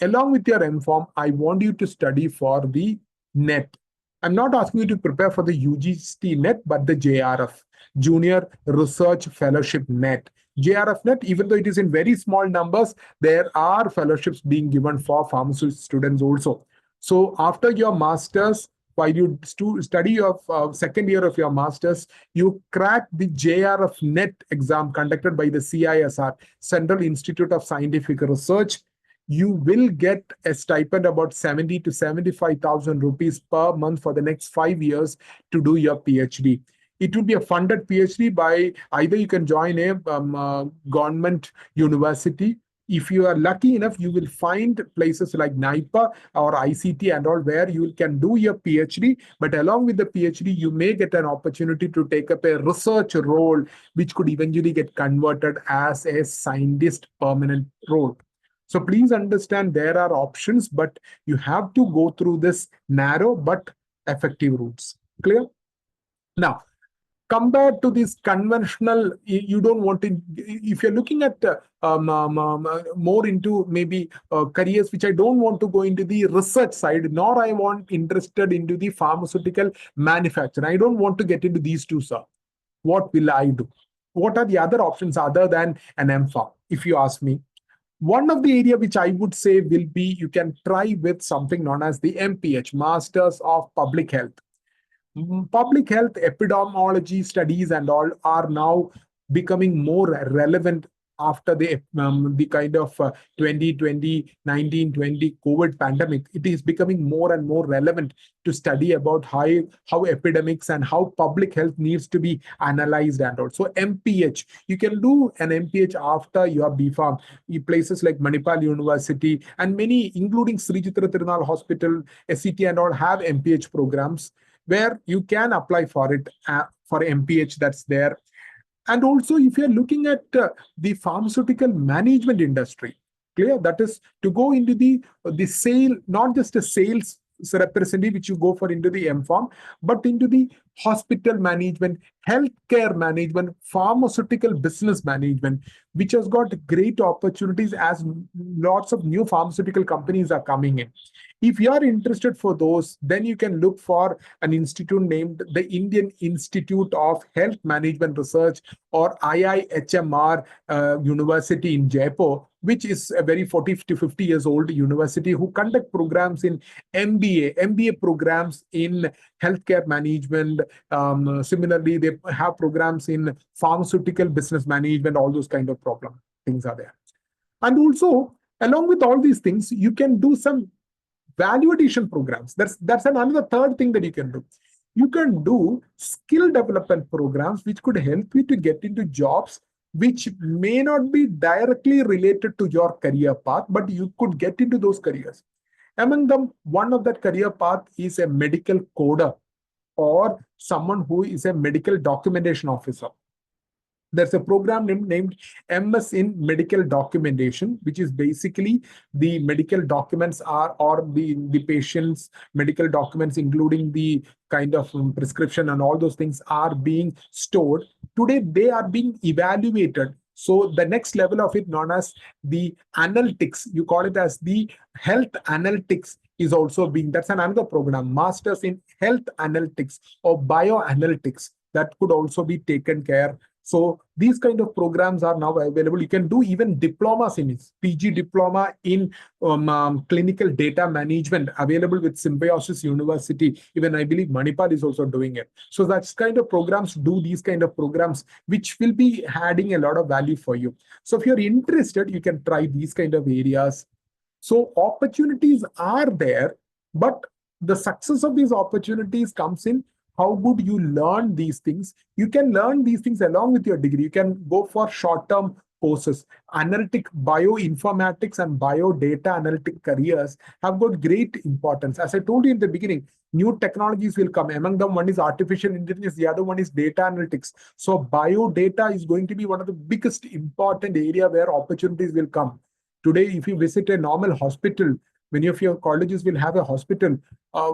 along with your M.Pharm, I want you to study for the NET. I'm not asking you to prepare for the UGC NET, but the JRF, Junior Research Fellowship NET. JRF NET, even though it is in very small numbers, there are fellowships being given for pharmacy students also. So after your master's, while you study your second year of your master's, you crack the JRF NET exam conducted by the CISR, Central Institute of Scientific Research. You will get a stipend about 70 to 75,000 rupees per month for the next 5 years to do your PhD. It will be a funded PhD by either you can join a government university. If you are lucky enough, you will find places like NIPA or ICT and all where you can do your PhD. But along with the PhD, you may get an opportunity to take up a research role, which could eventually get converted as a scientist permanent role. So please understand there are options, but you have to go through this narrow but effective routes. Clear? Now, compared to this conventional, you don't want to, if you're looking at more into maybe careers which I don't want to go into the research side, nor I want interested into the pharmaceutical manufacturing. I don't want to get into these two, sir. What will I do? What are the other options other than an M.Pharm, if you ask me? One of the area which I would say will be you can try with something known as the MPH, Masters of Public Health. Public health epidemiology studies and all are now becoming more relevant after the kind of 2020, 1920 COVID pandemic. It is becoming more and more relevant to study about how epidemics and how public health needs to be analyzed and all. So MPH, you can do an MPH after your B.Pharm. Places like Manipal University and many, including Sri Chitra Tirunal Hospital, SCT and all have MPH programs where you can apply for it for MPH that's there. And also, if you're looking at the pharmaceutical management industry, clear, that is to go into the sale, not just a sales representative, which you go for into the M.Pharm, but into the hospital management, healthcare management, pharmaceutical business management, which has got great opportunities as lots of new pharmaceutical companies are coming in. If you are interested for those, then you can look for an institute named the Indian Institute of Health Management Research, or IIHMR University in Jaipur, which is a very 40 to 50 years old university who conduct programs in MBA programs in healthcare management. Similarly, they have programs in pharmaceutical business management, all those kind of things are there. And also, along with all these things, you can do some value addition programs. That's another third thing that you can do. You can do skill development programs which could help you to get into jobs which may not be directly related to your career path, but you could get into those careers. Among them, one of that career path is a medical coder or someone who is a medical documentation officer. There's a program named MS in Medical Documentation, which is basically the medical documents or the patient's medical documents, including the kind of prescription and all those things are being stored. Today, they are being evaluated. So the next level of it, known as the analytics, you call it as the health analytics, is also being, that's another program, Masters in Health Analytics or Bioanalytics, that could also be taken care So these kind of programs are now available. You can do even diplomas in it. PG diploma in clinical data management available with Symbiosis University. Even I believe Manipal is also doing it. So that's kind of programs, do these kind of programs, which will be adding a lot of value for you. So if you're interested, you can try these kind of areas. So opportunities are there, but the success of these opportunities comes in how good you learn these things. You can learn these things along with your degree. You can go for short-term courses. Analytic bioinformatics and biodata analytic careers have got great importance. As I told you in the beginning, new technologies will come. Among them, one is artificial intelligence, the other one is data analytics. So biodata is going to be one of the biggest important area where opportunities will come. Today, if you visit a normal hospital, many of your colleges will have a hospital.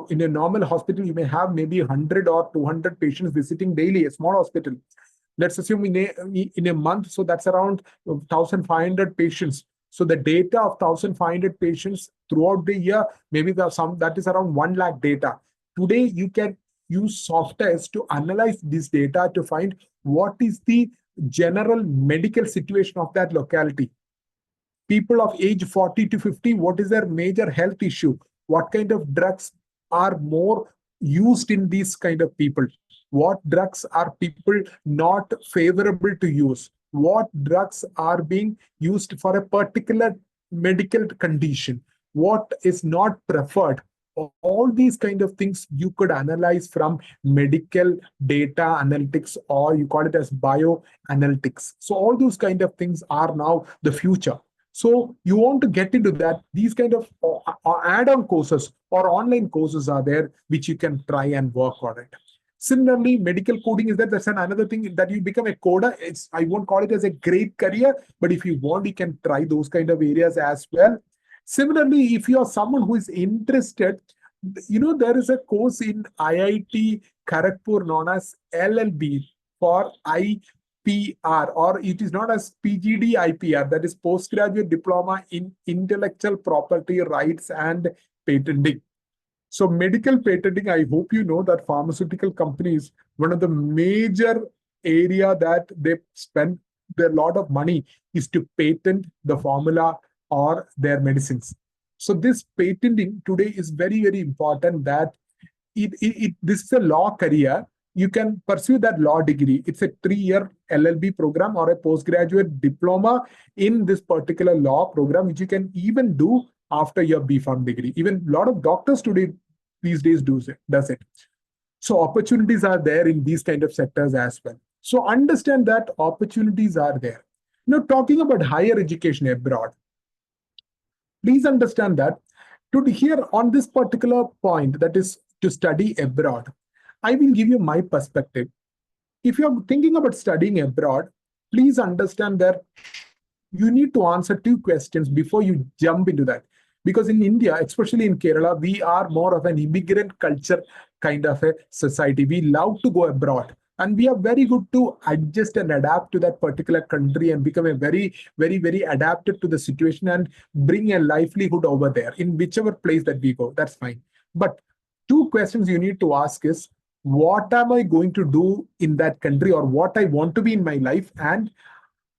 In a normal hospital, you may have maybe 100 or 200 patients visiting daily, a small hospital. Let's assume in a month, so that's around 1,500 patients. So the data of 1,500 patients throughout the year, maybe that is around 1 lakh data. Today, you can use softwares to analyze this data to find what is the general medical situation of that locality. People of age 40 to 50, what is their major health issue? What kind of drugs are more used in these kind of people? What drugs are people not favorable to use? What drugs are being used for a particular medical condition? What is not preferred? All these kind of things you could analyze from medical data analytics, or you call it as bioanalytics. So all those kind of things are now the future. So you want to get into that, these kind of add-on courses or online courses are there, which you can try and work on it. Similarly, medical coding is that's another thing that you become a coder. I won't call it as a great career, but if you want, you can try those kind of areas as well. Similarly, if you are someone who is interested, there is a course in IIT Kharagpur known as LLB for IPR, or it is known as PGD IPR, that is Postgraduate Diploma in Intellectual Property Rights and Patenting. So medical patenting, I hope you know that pharmaceutical companies, one of the major area that they spend a lot of money is to patent the formula or their medicines. So this patenting today is very, very important, that this is a law career. You can pursue that law degree. It's a 3-year LLB program or a postgraduate diploma in this particular law program, which you can even do after your BPharm degree. Even a lot of doctors today these days does it. So opportunities are there in these kind of sectors as well. So understand that opportunities are there. Now, talking about higher education abroad, please understand that here on this particular point, that is to study abroad, I will give you my perspective. If you're thinking about studying abroad, please understand that you need to answer 2 questions before you jump into that. Because in India, especially in Kerala, we are more of an immigrant culture kind of a society. We love to go abroad. And we are very good to adjust and adapt to that particular country and become a very, very, very adapted to the situation and bring a livelihood over there in whichever place that we go. That's fine. But 2 questions you need to ask is, what am I going to do in that country, or what I want to be in my life, and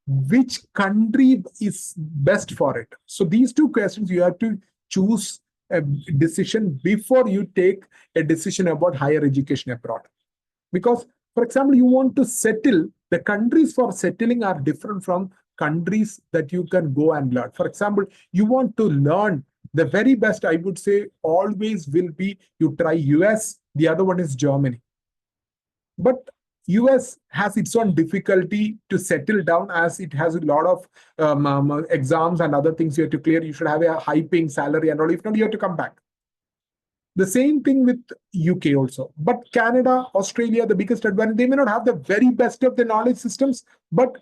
which country is best for it? So these 2 questions, you have to choose a decision before you take a decision about higher education abroad. Because, for example, you want to settle, the countries for settling are different from countries that you can go and learn. For example, you want to learn, the very best, I would say, always will be you try US, the other one is Germany. But US has its own difficulty to settle down, as it has a lot of exams and other things you have to clear. You should have a high paying salary and all. If not, you have to come back. The same thing with UK also. But Canada, Australia, the biggest advantage, they may not have the very best of the knowledge systems, but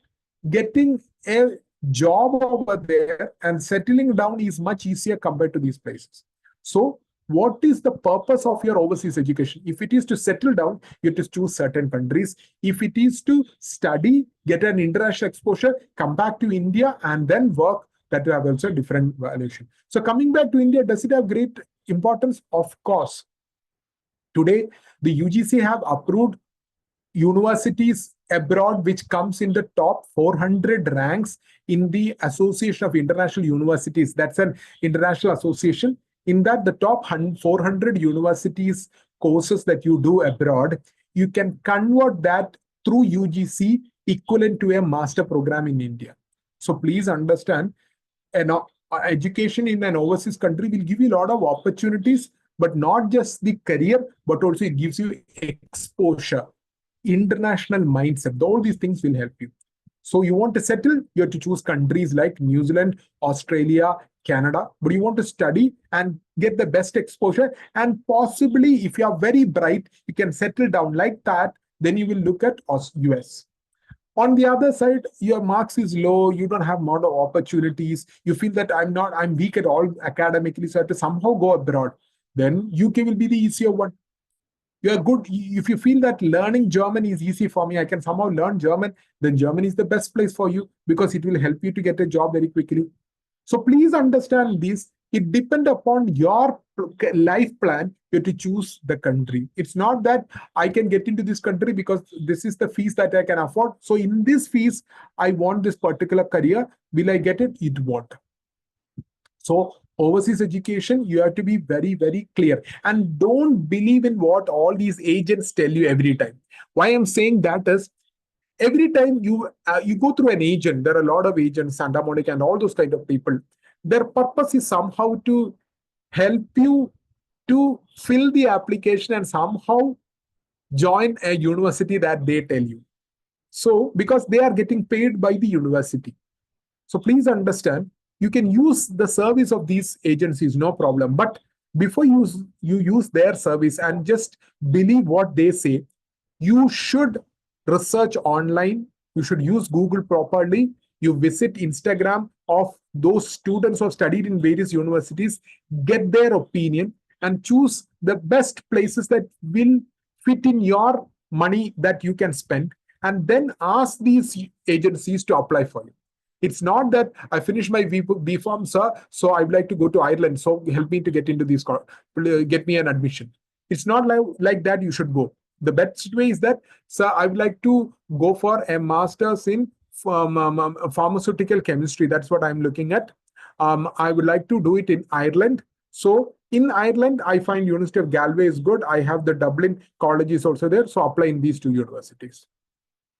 getting a job over there and settling down is much easier compared to these places. So what is the purpose of your overseas education? If it is to settle down, you have to choose certain countries. If it is to study, get an international exposure, come back to India and then work, that will have also a different valuation. So coming back to India, does it have great importance? Of course. Today, the UGC have approved universities abroad which comes in the top 400 ranks in the Association of International Universities. That's an international association. In that, the top 400 universities courses that you do abroad, you can convert that through UGC equivalent to a master program in India. So please understand, an education in an overseas country will give you a lot of opportunities, but not just the career, but also it gives you exposure, international mindset. All these things will help you. So you want to settle, you have to choose countries like New Zealand, Australia, Canada, but you want to study and get the best exposure. And possibly, if you are very bright, you can settle down like that. Then you will look at US. On the other side, your marks is low, you don't have a lot of opportunities, you feel that I'm weak at all academically, so I have to somehow go abroad. Then UK will be the easier one. You're good. If you feel that learning German is easy for me, I can somehow learn German, then Germany is the best place for you because it will help you to get a job very quickly. So please understand this. It depends upon your life plan. You have to choose the country. It's not that I can get into this country because this is the fees that I can afford. So in this fees, I want this particular career. Will I get it? It won't. So overseas education, you have to be very, very clear. And don't believe in what all these agents tell you every time. Why I'm saying that is, every time you go through an agent, there are a lot of agents, Santa Monica and all those kind of people. Their purpose is somehow to help you to fill the application and somehow join a university that they tell you. So because they are getting paid by the university. So please understand, you can use the service of these agencies, no problem. But before you use their service and just believe what they say, you should research online. You should use Google properly. You visit Instagram of those students who have studied in various universities, get their opinion and choose the best places that will fit in your money that you can spend, and then ask these agencies to apply for you. It's not that I finished my B Pharm, sir, so I would like to go to Ireland, so help me to get into these, get me an admission. It's not like that you should go. The best way is that, sir, I would like to go for a master's in pharmaceutical chemistry. That's what I'm looking at. I would like to do it in Ireland. So in Ireland, I find University of Galway is good. I have the Dublin College is also there. So apply in these two universities.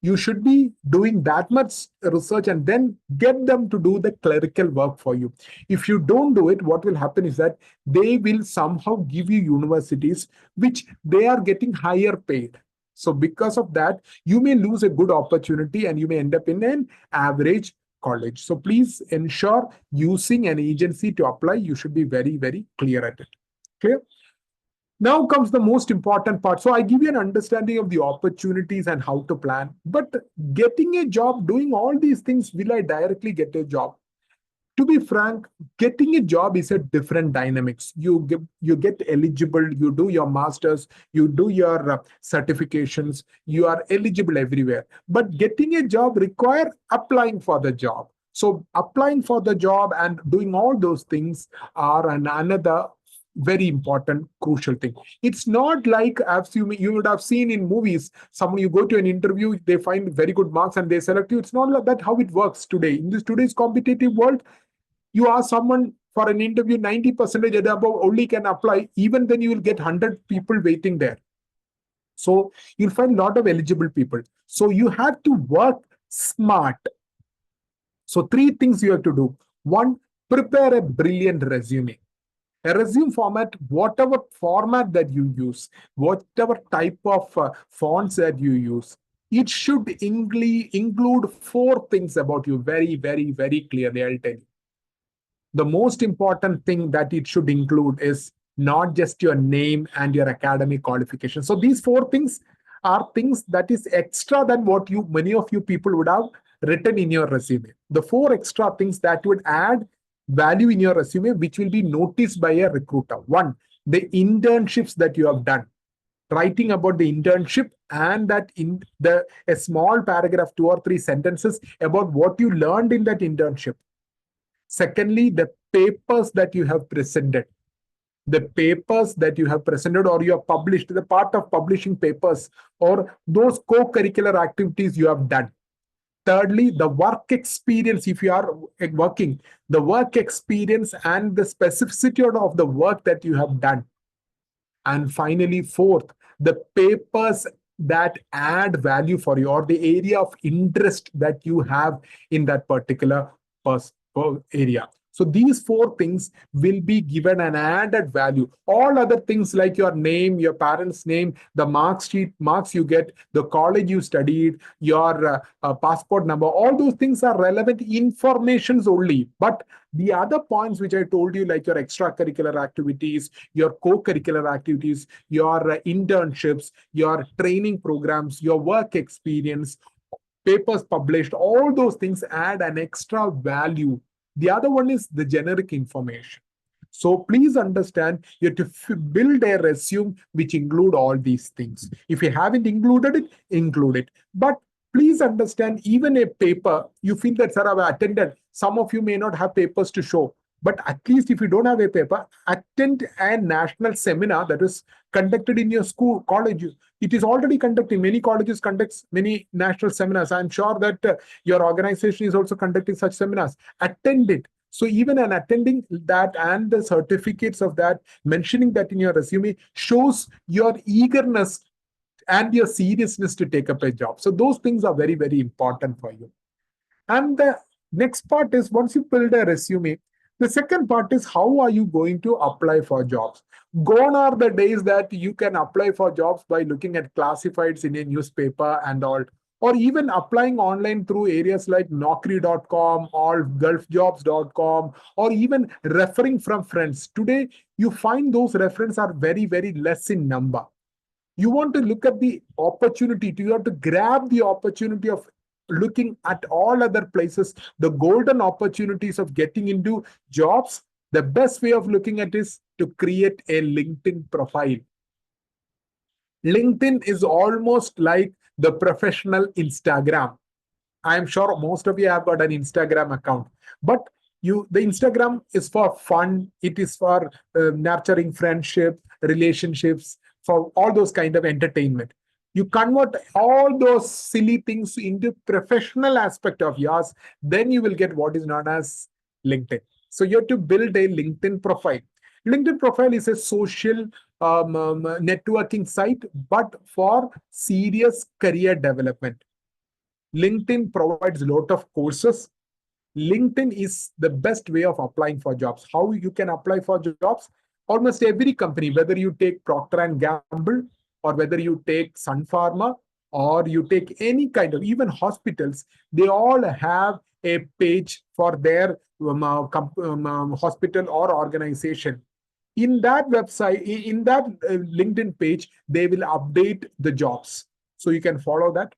You should be doing that much research and then get them to do the clerical work for you. If you don't do it, what will happen is that they will somehow give you universities which they are getting higher paid. So because of that, you may lose a good opportunity and you may end up in an average college. So please ensure using an agency to apply, you should be very, very clear at it. Clear? Now comes the most important part. So I give you an understanding of the opportunities and how to plan. But getting a job, doing all these things, will I directly get a job? To be frank, getting a job is a different dynamics. You get eligible, you do your masters, you do your certifications, you are eligible everywhere. But getting a job require applying for the job. So applying for the job and doing all those things are another very important, crucial thing. It's not like, as you would have seen in movies, someone, you go to an interview, they find very good marks and they select you. It's not like that how it works today. In today's competitive world, you ask someone for an interview, 90% and above only can apply. Even then you will get 100 people waiting there. So you'll find a lot of eligible people. So you have to work smart. So 3 things you have to do. 1, prepare a brilliant resume. A resume format, whatever format that you use, whatever type of fonts that you use, it should include 4 things about you very, very, very clearly. I'll tell you. The most important thing that it should include is not just your name and your academic qualification. So these 4 things are things that is extra than what many of you people would have written in your resume. The 4 extra things that would add value in your resume, which will be noticed by a recruiter. 1, the internships that you have done. Writing about the internship and that in a small paragraph, 2 or 3 sentences about what you learned in that internship. Secondly, the papers that you have presented. the papers that you have presented or you have published, the part of publishing papers or those co-curricular activities you have done. Thirdly, the work experience, if you are working, the work experience and the specificity of the work that you have done. And finally, fourth, the papers that add value for you or the area of interest that you have in that particular area. So these four things will be given an added value. All other things like your name, your parents' name, the marks you get, the college you studied, your passport number, all those things are relevant informations only. But the other points which I told you, like your extracurricular activities, your co-curricular activities, your internships, your training programs, your work experience, papers published, all those things add an extra value. The other one is the generic information. So please understand, you have to build a resume which include all these things. If you haven't included it, include it. But please understand, even a paper, you feel that, sir, I've attended. Some of you may not have papers to show. But at least if you don't have a paper, attend a national seminar that is conducted in your school, college. It is already conducting. Many colleges conduct many national seminars. I'm sure that your organization is also conducting such seminars. Attend it. So even an attending that and the certificates of that, mentioning that in your resume shows your eagerness and your seriousness to take up a job. So those things are very, very important for you. And the next part is, once you build a resume, the second part is, how are you going to apply for jobs? Gone are the days that you can apply for jobs by looking at classifieds in a newspaper and all, or even applying online through areas like Naukri.com or gulfjobs.com, or even referring from friends. Today, you find those references are very, very less in number. You want to look at the opportunity. You have to grab the opportunity of looking at all other places, the golden opportunities of getting into jobs. The best way of looking at is to create a LinkedIn profile. LinkedIn is almost like the professional Instagram. I'm sure most of you have got an Instagram account, but the Instagram is for fun. It is for nurturing friendship, relationships, for all those kind of entertainment. You convert all those silly things into professional aspect of yours, then you will get what is known as LinkedIn. So you have to build a LinkedIn profile. LinkedIn profile is a social networking site, but for serious career development. LinkedIn provides a lot of courses. LinkedIn is the best way of applying for jobs. How you can apply for jobs? Almost every company, whether you take Procter and Gamble, or whether you take Sun Pharma, or you take any kind of, even hospitals, they all have a page for their hospital or organization. In that website, in that LinkedIn page, they will update the jobs. So you can follow that.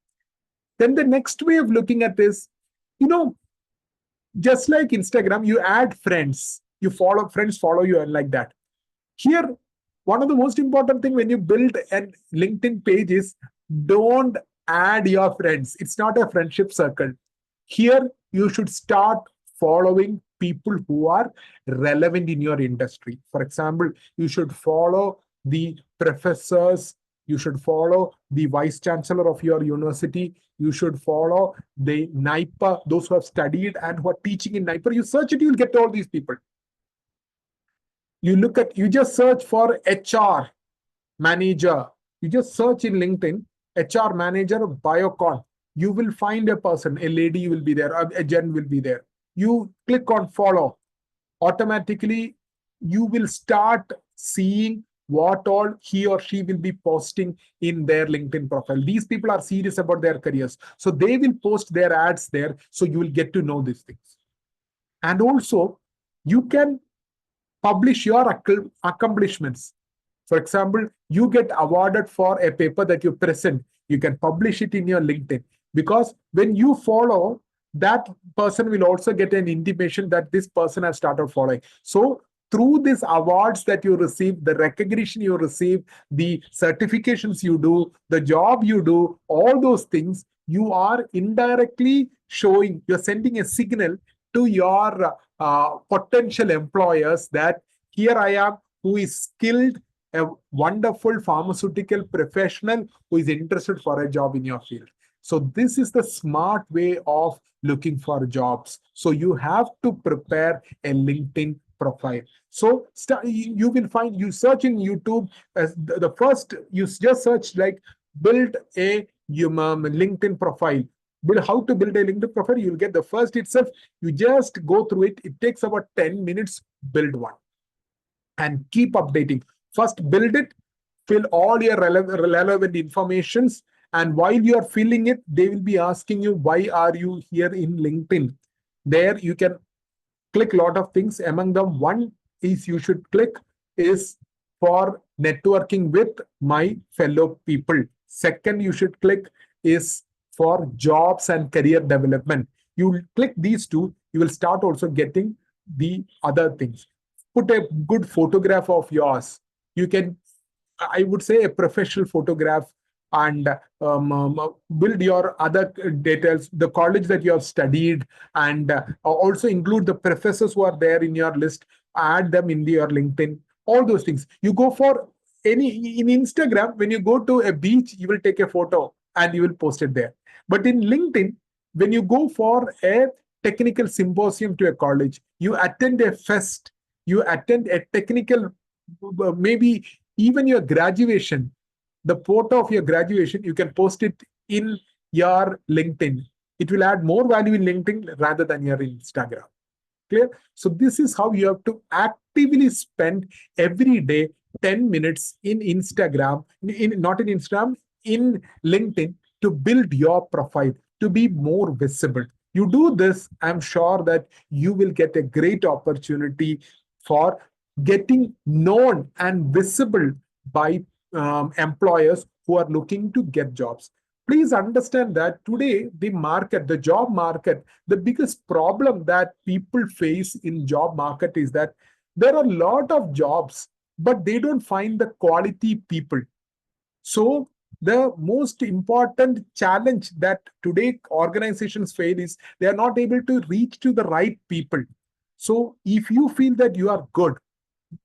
Then the next way of looking at this, just like Instagram, you add friends. You follow friends, follow you, and like that. Here, one of the most important thing when you build a LinkedIn page is, don't add your friends. It's not a friendship circle. Here, you should start following people who are relevant in your industry. For example, you should follow the professors, you should follow the vice chancellor of your university, you should follow the NIPER, those who have studied and who are teaching in NIPER. You search it, you'll get all these people. You just search for HR manager. You just search in LinkedIn, HR manager Biocon. You will find a person, a lady will be there, a gent will be there. You click on follow. Automatically, you will start seeing what all he or she will be posting in their LinkedIn profile. These people are serious about their careers. So they will post their ads there. So you will get to know these things. And also, you can publish your accomplishments. For example, you get awarded for a paper that you present. You can publish it in your LinkedIn, because when you follow, that person will also get an intimation that this person has started following. So through these awards that you receive, the recognition you receive, the certifications you do, the job you do, all those things, you are indirectly showing, you're sending a signal to your potential employers that here I am who is skilled, a wonderful pharmaceutical professional who is interested for a job in your field. So this is the smart way of looking for jobs. So you have to prepare a LinkedIn profile. So you will find, you search in YouTube as the first, you just search like build a LinkedIn profile. Build how to build a LinkedIn profile. You'll get the first itself. You just go through it. It takes about 10 minutes. Build one and keep updating. First, build it, fill all your relevant informations, and while you are filling it, they will be asking you, why are you here in LinkedIn? There you can click a lot of things. Among them, one is you should click is for networking with my fellow people. Second, you should click is for jobs and career development. You click these two, you will start also getting the other things. Put a good photograph of yours. You can, I would say, a professional photograph, and build your other details, the college that you have studied, and also include the professors who are there in your list, add them in your LinkedIn, all those things. You go for any, in Instagram, when you go to a beach, you will take a photo and you will post it there. But in LinkedIn, when you go for a technical symposium to a college, you attend a fest, you attend a technical, maybe even your graduation, the photo of your graduation, you can post it in your LinkedIn. It will add more value in LinkedIn rather than your Instagram. Clear? So this is how you have to actively spend every day 10 minutes in Instagram, not in Instagram, in LinkedIn, to build your profile, to be more visible. You do this, I'm sure that you will get a great opportunity for getting known and visible by employers who are looking to get jobs. Please understand that today, the market, the job market, the biggest problem that people face in job market is that there are a lot of jobs, but they don't find the quality people. So the most important challenge that today organizations face is they are not able to reach to the right people. So if you feel that you are good,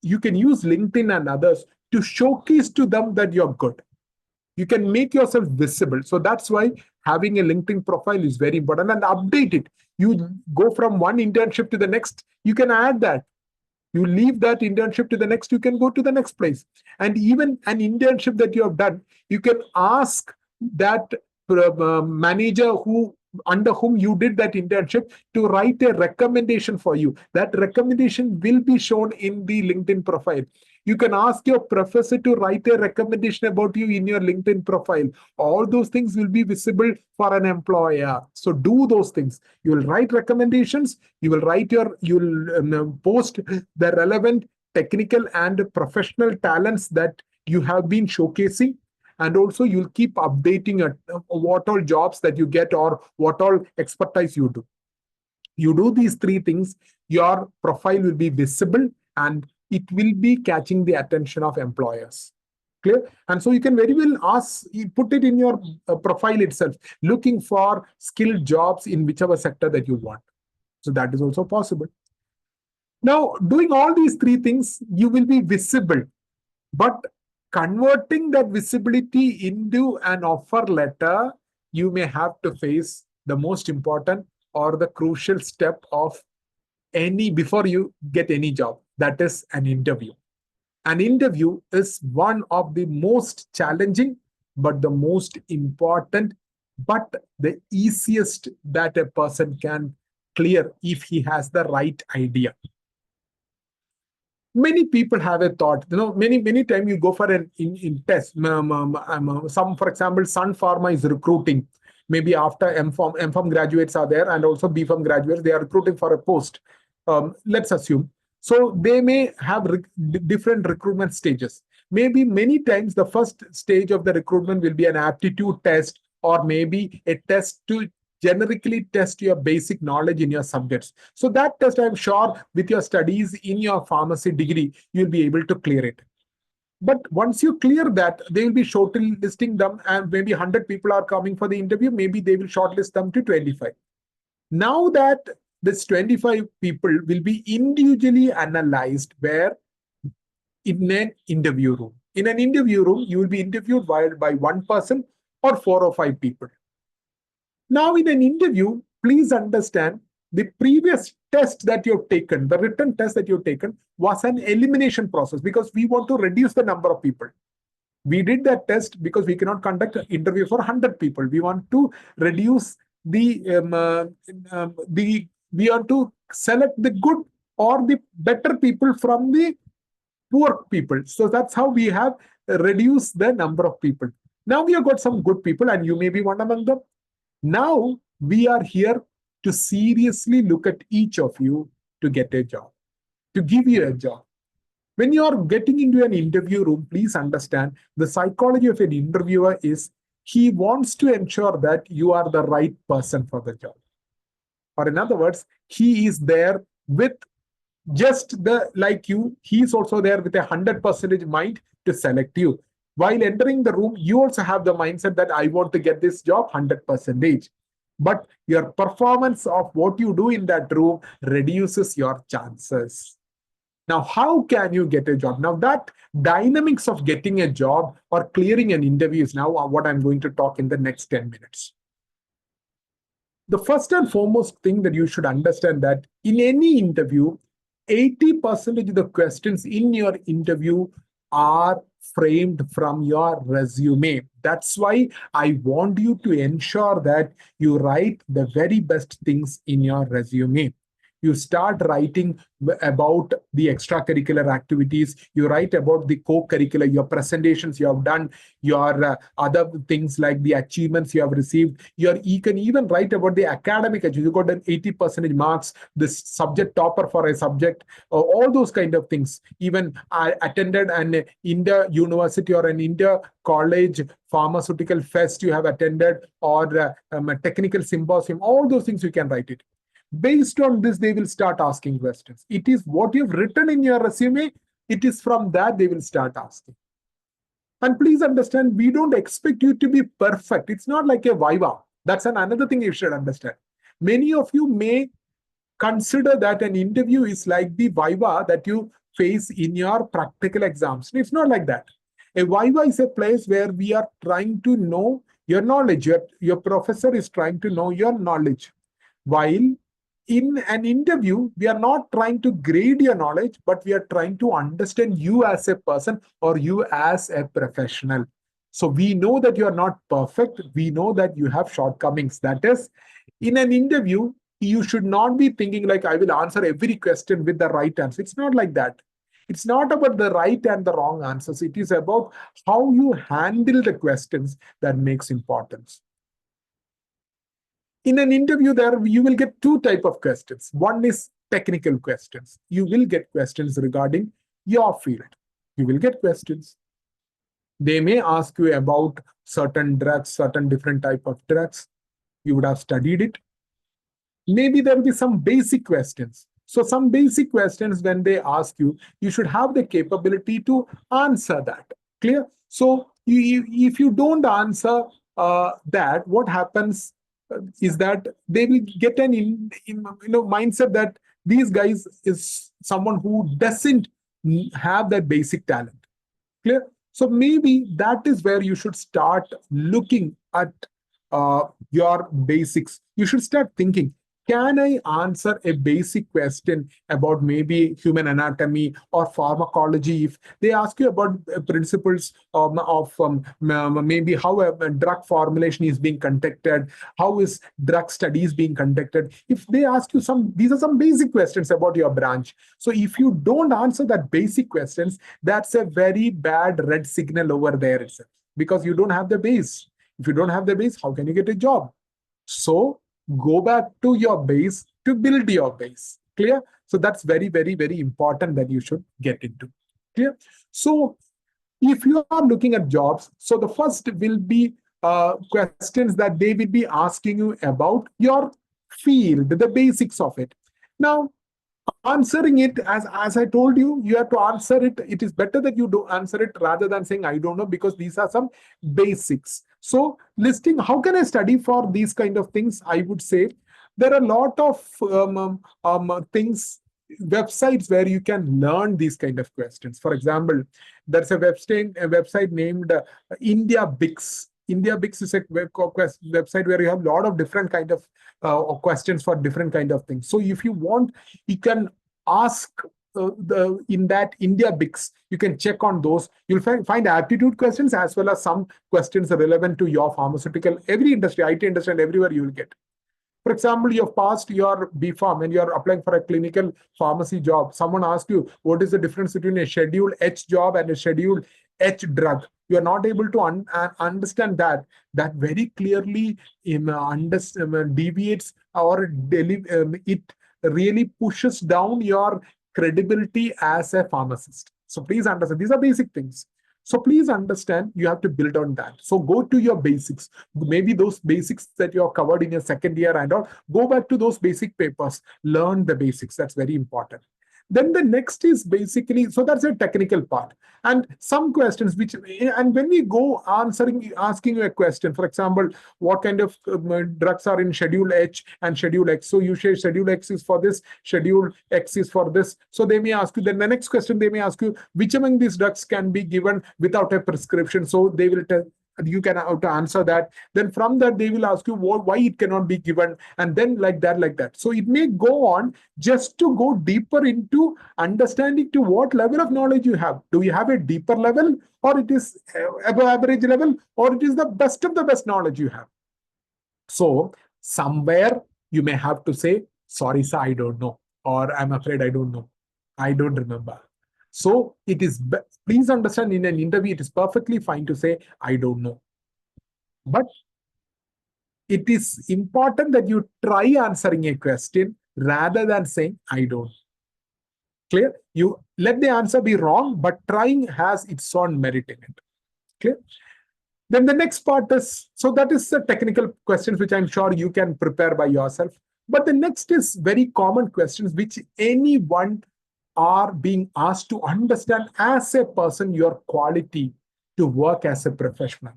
you can use LinkedIn and others to showcase to them that you're good. You can make yourself visible. So that's why having a LinkedIn profile is very important, and update it. You go from one internship to the next, you can add that. You leave that internship to the next, you can go to the next place. And even an internship that you have done, you can ask that manager who under whom you did that internship to write a recommendation for you. That recommendation will be shown in the LinkedIn profile. You can ask your professor to write a recommendation about you in your LinkedIn profile. All those things will be visible for an employer. So do those things. You will write recommendations. You will post the relevant technical and professional talents that you have been showcasing. And also you'll keep updating what all jobs that you get or what all expertise you do. You do these three things, your profile will be visible and it will be catching the attention of employers. Clear? And so you can very well ask, you put it in your profile itself, looking for skilled jobs in whichever sector that you want. So that is also possible. Now, doing all these three things, you will be visible. But converting that visibility into an offer letter, you may have to face the most important or the crucial step of before you get any job. That is an interview. An interview is one of the most challenging, but the most important, but the easiest that a person can clear if he has the right idea. Many people have a thought, many times you go for an in test. Some, for example, Sun Pharma is recruiting. Maybe after M.Pharm graduates are there, and also B.Pharm graduates, they are recruiting for a post. Let's assume. So they may have different recruitment stages. Maybe many times the first stage of the recruitment will be an aptitude test, or maybe a test to generically test your basic knowledge in your subjects. So that test, I'm sure, with your studies in your pharmacy degree, you'll be able to clear it. But once you clear that, they will be shortlisting them, and maybe 100 people are coming for the interview. Maybe they will shortlist them to 25. Now that this 25 people will be individually analyzed, where in an interview room. In an interview room, you will be interviewed by one person or four or five people. Now, in an interview, please understand the previous test that you've taken, the written test that you've taken, was an elimination process because we want to reduce the number of people. We did that test because we cannot conduct an interview for 100 people. We want to reduce we want to select the good or the better people from the poor people. So that's how we have reduced the number of people. Now we have got some good people, and you may be one among them. Now we are here to seriously look at each of you to get a job, to give you a job. When you are getting into an interview room, please understand the psychology of an interviewer is he wants to ensure that you are the right person for the job. Or in other words, he is there with just like you, he's also there with 100% mind to select you. While entering the room, you also have the mindset that I want to get this job 100%. But your performance of what you do in that room reduces your chances. Now, how can you get a job? Now, that dynamics of getting a job or clearing an interview is now what I'm going to talk in the next 10 minutes. The first and foremost thing that you should understand that in any interview, 80% of the questions in your interview are framed from your resume. That's why I want you to ensure that you write the very best things in your resume. You start writing about the extracurricular activities. You write about the co-curricular, your presentations you have done, your other things like the achievements you have received. You can even write about the academic achievements. You got an 80% marks, this subject topper for a subject, all those kind of things. Even I attended an inter-university or an inter-college pharmaceutical fest you have attended, or a technical symposium. All those things you can write it. Based on this, they will start asking questions. It is what you've written in your resume. It is from that they will start asking. And please understand, we don't expect you to be perfect. It's not like a viva. That's another thing you should understand. Many of you may consider that an interview is like the viva that you face in your practical exams. It's not like that. A viva is a place where we are trying to know your knowledge. Your professor is trying to know your knowledge. While in an interview, we are not trying to grade your knowledge, but we are trying to understand you as a person or you as a professional. So we know that you are not perfect. We know that you have shortcomings. That is, in an interview, you should not be thinking like, I will answer every question with the right answer. It's not like that. It's not about the right and the wrong answers. It is about how you handle the questions that makes importance. In an interview, there you will get two types of questions. One is technical questions. You will get questions regarding your field. You will get questions. They may ask you about certain drugs, certain different type of drugs. You would have studied it. Maybe there will be some basic questions. So some basic questions, when they ask you, you should have the capability to answer that. Clear? So if you don't answer that, what happens is that they will get an mindset that these guys is someone who doesn't have that basic talent. Clear? So maybe that is where you should start looking at your basics. You should start thinking, can I answer a basic question about maybe human anatomy or pharmacology? If they ask you about principles of maybe how a drug formulation is being conducted, how is drug studies being conducted? If they ask you these are some basic questions about your branch. So if you don't answer that basic questions, that's a very bad red signal over there itself, because you don't have the base. If you don't have the base, how can you get a job? So go back to your base to build your base. Clear? So that's very, very, very important that you should get into. Clear? So if you are looking at jobs, so the first will be questions that they will be asking you about your field, the basics of it. Now, answering it, as I told you, you have to answer it. It is better that you do answer it rather than saying I don't know, because these are some basics. So listing, how can I study for these kind of things? I would say there are a lot of things websites where you can learn these kind of questions. For example, there's a website named India Bix. India Bix is a website where you have a lot of different kind of questions for different kind of things. So if you want, you can ask the in that India Bix, you can check on those. You'll find aptitude questions as well as some questions relevant to your pharmaceutical, every industry, IT industry, and everywhere you will get. For example, you've passed your B.Pharm and you're applying for a clinical pharmacy job. Someone asks you, what is the difference between a Schedule H job and a Schedule H drug? You are not able to understand that. That very clearly deviates or it really pushes down your credibility as a pharmacist. So please understand, these are basic things. So please understand, you have to build on that. So go to your basics. Maybe those basics that you are covered in your second year and all, go back to those basic papers, learn the basics. That's very important. Then the next is basically, so that's a technical part. And some questions which, and when we go asking you a question, for example, what kind of drugs are in Schedule H and Schedule X? So you say Schedule X is for this, Schedule X is for this. So they may ask you, then the next question they may ask you, which among these drugs can be given without a prescription? So they will tell, you can have to answer that. Then from that, they will ask you why it cannot be given, and then like that. So it may go on just to go deeper into understanding to what level of knowledge you have. Do you have a deeper level, or it is above average level, or it is the best of the best knowledge you have? So somewhere you may have to say, sorry, sir, I don't know, or I'm afraid I don't know. I don't remember. So it is, please understand, in an interview, it is perfectly fine to say, I don't know. But it is important that you try answering a question rather than saying, I don't. Clear? You let the answer be wrong, but trying has its own merit in it. Clear? Then the next part is, so that is the technical questions which I'm sure you can prepare by yourself. But the next is very common questions which anyone are being asked to understand as a person, your quality to work as a professional.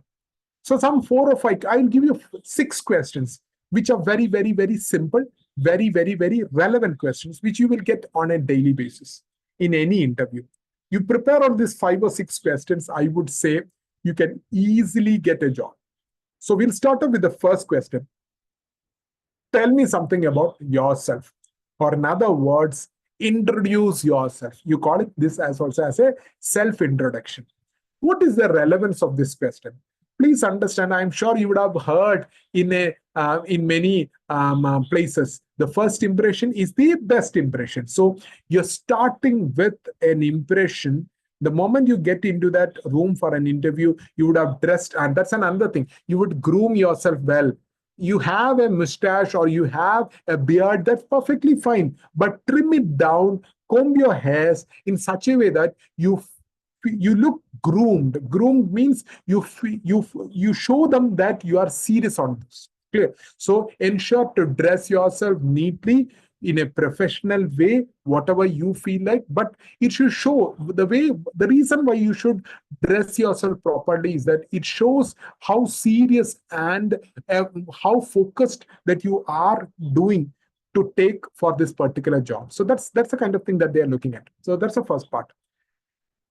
So some 4 or 5, I'll give you 6 questions, which are very, very, very simple, very, very, very relevant questions, which you will get on a daily basis in any interview. You prepare on these 5 or 6 questions, I would say you can easily get a job. So we'll start off with the first question. Tell me something about yourself. Or in other words, introduce yourself. You call it this as also as a self-introduction. What is the relevance of this question? Please understand, I'm sure you would have heard in many places, the first impression is the best impression. So you're starting with an impression. The moment you get into that room for an interview, you would have dressed, and that's another thing. You would groom yourself well. You have a mustache or you have a beard, that's perfectly fine. But trim it down, comb your hairs in such a way that you look groomed. Groomed means you show them that you are serious on this. Clear? So ensure to dress yourself neatly in a professional way, whatever you feel like, but it should show the reason why you should dress yourself properly is that it shows how serious and how focused that you are doing to take for this particular job. So that's the kind of thing that they are looking at. So that's the first part.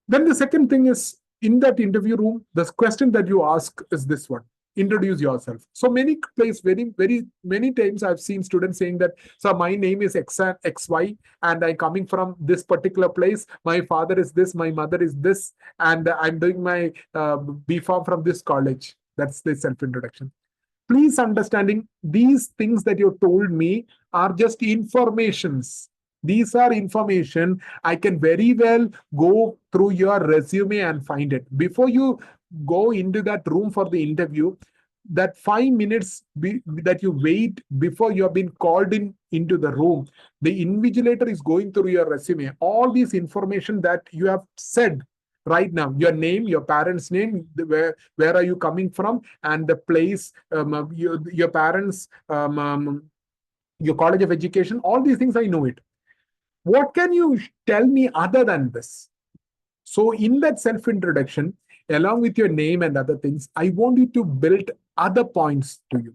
Then the second thing is, in that interview room, the question that you ask is this one. Introduce yourself. So many times I've seen students saying that, so my name is XY and I'm coming from this particular place. My father is this, my mother is this, and I'm doing my B.Pharm from this college. That's the self-introduction. Please understanding, these things that you told me are just informations. These are information. I can very well go through your resume and find it. Before you go into that room for the interview, that 5 minutes that you wait before you have been called into the room, the invigilator is going through your resume. All these information that you have said right now, your name, your parents' name, where are you coming from, and the place, your parents, your college of education, all these things, I know it. What can you tell me other than this? So in that self-introduction, along with your name and other things, I want you to build other points to you.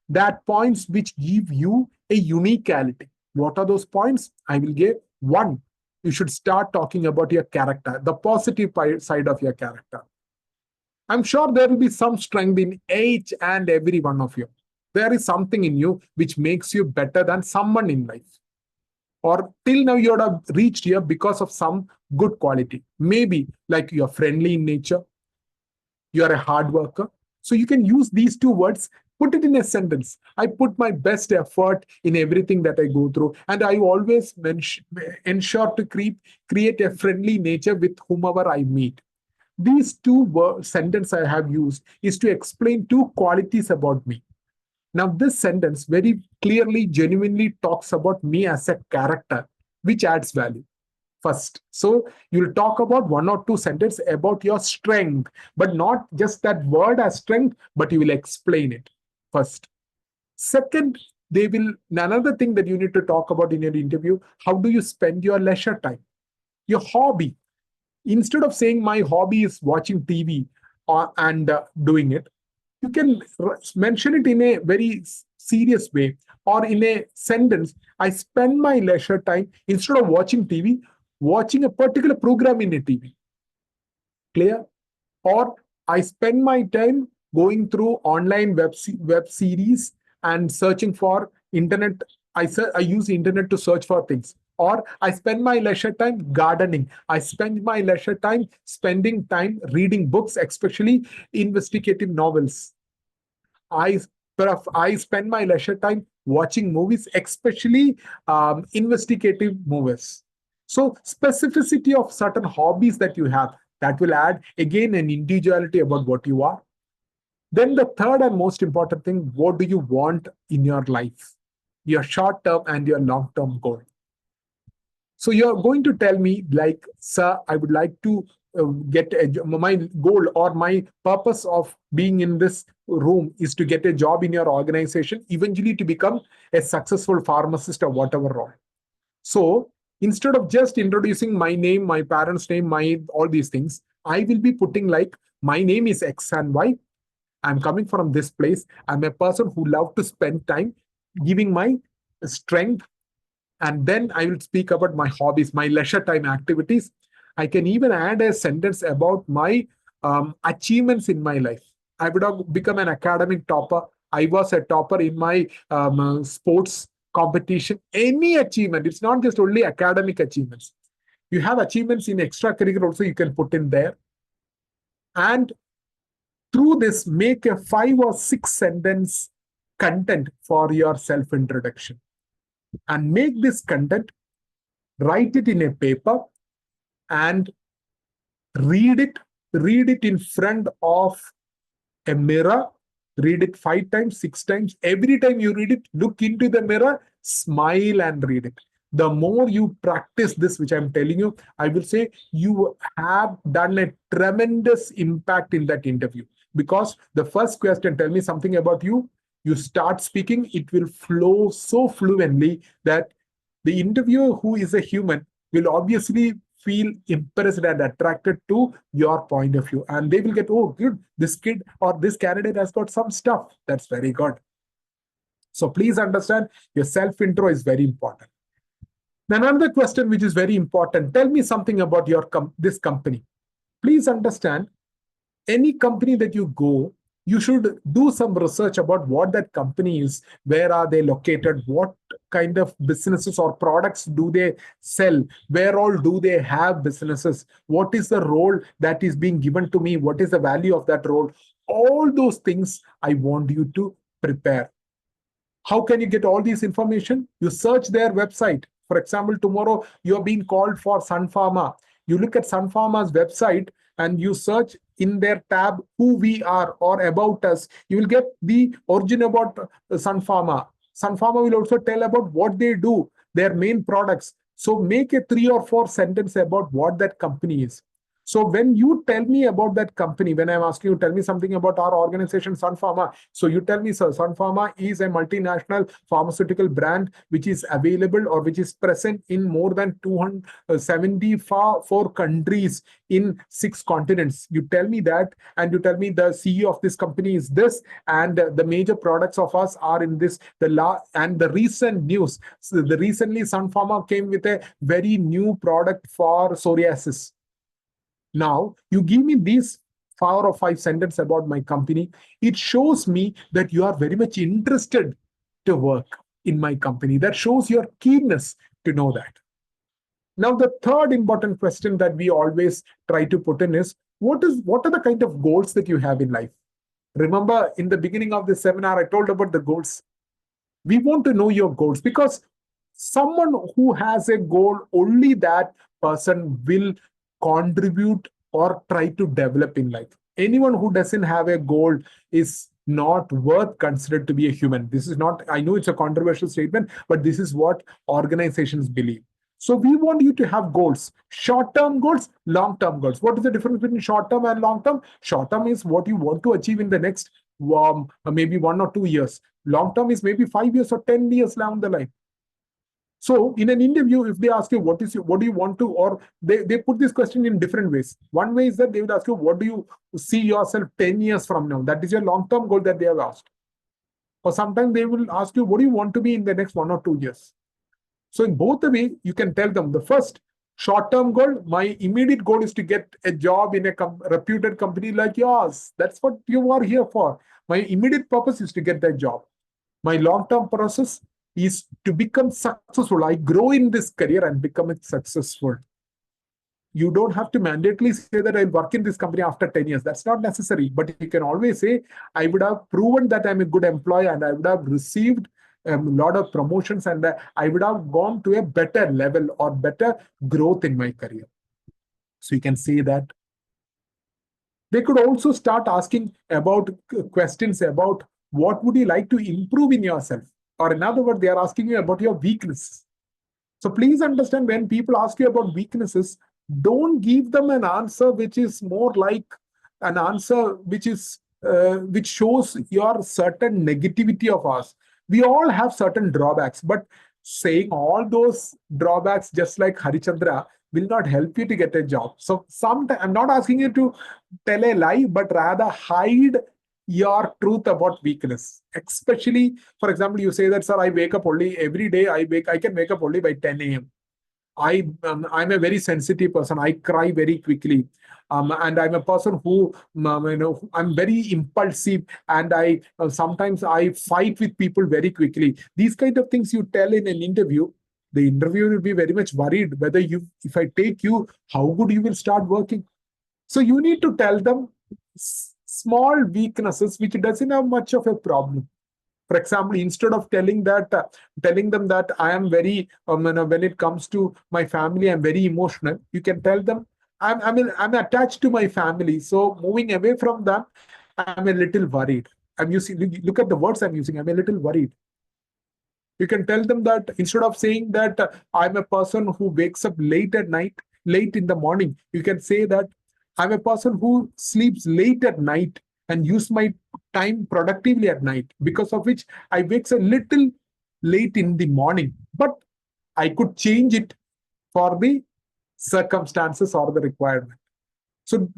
That points which give you a uniquality. What are those points? I will give One, you should start talking about your character, the positive side of your character. I'm sure there will be some strength in each and every one of you. There is something in you which makes you better than someone in life. Or till now, you have reached here because of some good quality. Maybe like you're friendly in nature, you're a hard worker. So you can use these two words, put it in a sentence. I put my best effort in everything that I go through, and I always ensure to create a friendly nature with whomever I meet. These two sentence I have used is to explain two qualities about me. Now, this sentence very clearly, genuinely talks about me as a character, which adds value first. So you'll talk about one or two sentences about your strength, but not just that word as strength, but you will explain it first. Second, they will another thing that you need to talk about in your interview: how do you spend your leisure time, your hobby? Instead of saying my hobby is watching TV and doing it, you can mention it in a very serious way or in a sentence. I spend my leisure time, instead of watching TV, watching a particular program in a TV. Clear? Or I spend my time going through online web series and searching for internet. I use internet to search for things. Or I spend my leisure time gardening. I spend my leisure time spending time reading books, especially investigative novels. I I spend my leisure time watching movies, especially investigative movies. So specificity of certain hobbies that you have, that will add again an individuality about what you are. Then the third and most important thing: what do you want in your life? Your short term and your long term goal. So you're going to tell me, like, sir, I would like to get my goal or my purpose of being in this room is to get a job in your organization, eventually to become a successful pharmacist or whatever role. So instead of just introducing my name, my parents' name, my all these things, I will be putting like, my name is X and Y. I'm coming from this place. I'm a person who love to spend time giving my strength, and then I will speak about my hobbies, my leisure time activities. I can even add a sentence about my achievements in my life. I would have become an academic topper. I was a topper in my sports competition. Any achievement, it's not just only academic achievements. You have achievements in extracurricular also, you can put in there. And through this, make a 5 or 6 sentence content for your self introduction, and make this content, write it in a paper, and read it read it in front of a mirror. Read it 5 times, 6 times. Every time you read it, look into the mirror, smile, and read it. The more you practice this, which I'm telling you, I will say you have done a tremendous impact in that interview. Because the first question, tell me something about you, you start speaking, it will flow so fluently that the interviewer, who is a human, will obviously feel impressed and attracted to your point of view. And they will get, oh, good, this kid or this candidate has got some stuff. That's very good. So please understand, your self intro is very important. Then another question which is very important: tell me something about your this company. Please understand, any company that you go, you should do some research about what that company is, where are they located, what kind of businesses or products do they sell, where all do they have businesses, what is the role that is being given to me, what is the value of that role. All those things I want you to prepare. How can you get all this information? You search their website. For example, tomorrow you're being called for Sun Pharma. You look at Sun Pharma's website and you search in their tab who we are or about us. You will get the origin about Sun Pharma. Sun Pharma will also tell about what they do, their main products. So make a 3 or 4 sentence about what that company is. So when you tell me about that company, when I'm asking you, tell me something about our organization, Sun Pharma. So you tell me, sir, Sun Pharma is a multinational pharmaceutical brand which is available or which is present in more than 274 countries in 6 continents. You tell me that, and you tell me the CEO of this company is this, and the major products of us are in this. And the recent news. So the recently Sun Pharma came with a very new product for psoriasis. Now, you give me these 4 or 5 sentences about my company. It shows me that you are very much interested to work in my company. That shows your keenness to know that. Now, the third important question that we always try to put in is, what are the kind of goals that you have in life? Remember, in the beginning of this seminar, I told about the goals. We want to know your goals, because someone who has a goal, only that person will contribute or try to develop in life. Anyone who doesn't have a goal is not worth considered to be a human. This is not, I know it's a controversial statement, but this is what organizations believe. So we want you to have goals, short-term goals, long-term goals. What is the difference between short-term and long-term? Short-term is what you want to achieve in the next maybe 1 or 2 years. Long-term is maybe 5 years or 10 years down the line. So in an interview, if they ask you what do you want to, or they put this question in different ways. One way is that they would ask you, what do you see yourself 10 years from now? That is your long-term goal that they have asked. Or sometimes they will ask you, what do you want to be in the next 1 or 2 years? So in both the way, you can tell them the first short-term goal, my immediate goal is to get a job in a reputed company like yours. That's what you are here for. My immediate purpose is to get that job. My long-term process is to become successful. I grow in this career and become successful. You don't have to mandatorily say that I'll work in this company after 10 years. That's not necessary. But you can always say, I would have proven that I'm a good employee and I would have received a lot of promotions, and I would have gone to a better level or better growth in my career. So you can say that. They could also start asking about questions about what would you like to improve in yourself? Or in other words, they are asking you about your weakness. So please understand, when people ask you about weaknesses, don't give them an answer which is more like an answer which shows your certain negativity of us. We all have certain drawbacks, but saying all those drawbacks just like Harichandra will not help you to get a job. So sometimes I'm not asking you to tell a lie, but rather hide your truth about weakness. Especially, for example, you say that, sir, I wake up only every day. I can wake up only by 10 a.m. I'm a very sensitive person. I cry very quickly. And I'm a person who, I'm very impulsive, and sometimes I fight with people very quickly. These kind of things you tell in an interview, the interviewer will be very much worried whether if I take you, how good you will start working. So you need to tell them small weaknesses which doesn't have much of a problem. For example, instead of telling them that I am very, when it comes to my family, I'm very emotional, you can tell them I'm attached to my family. So moving away from them, I'm a little worried. Look at the words I'm using. I'm a little worried. You can tell them that instead of saying that I'm a person who wakes up late at night, late in the morning, you can say that I'm a person who sleeps late at night and use my time productively at night, because of which I wakes a little late in the morning. But I could change it for the circumstances or the requirement. So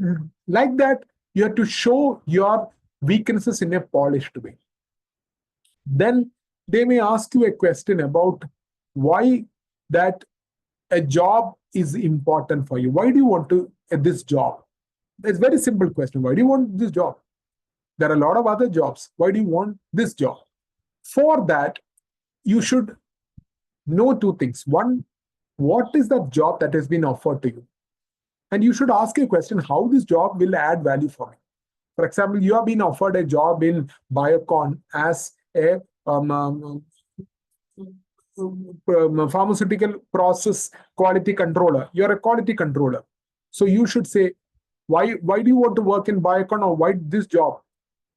like that, you have to show your weaknesses in a polished way. Then they may ask you a question about why that a job is important for you. Why do you want this job? It's a very simple question. Why do you want this job? There are a lot of other jobs. Why do you want this job? For that, you should know 2 things. One, what is the job that has been offered to you? And you should ask a question, how this job will add value for me. For example, you have been offered a job in Biocon as a pharmaceutical process quality controller. You're a quality controller. So you should say, why do you want to work in Biocon, or why this job?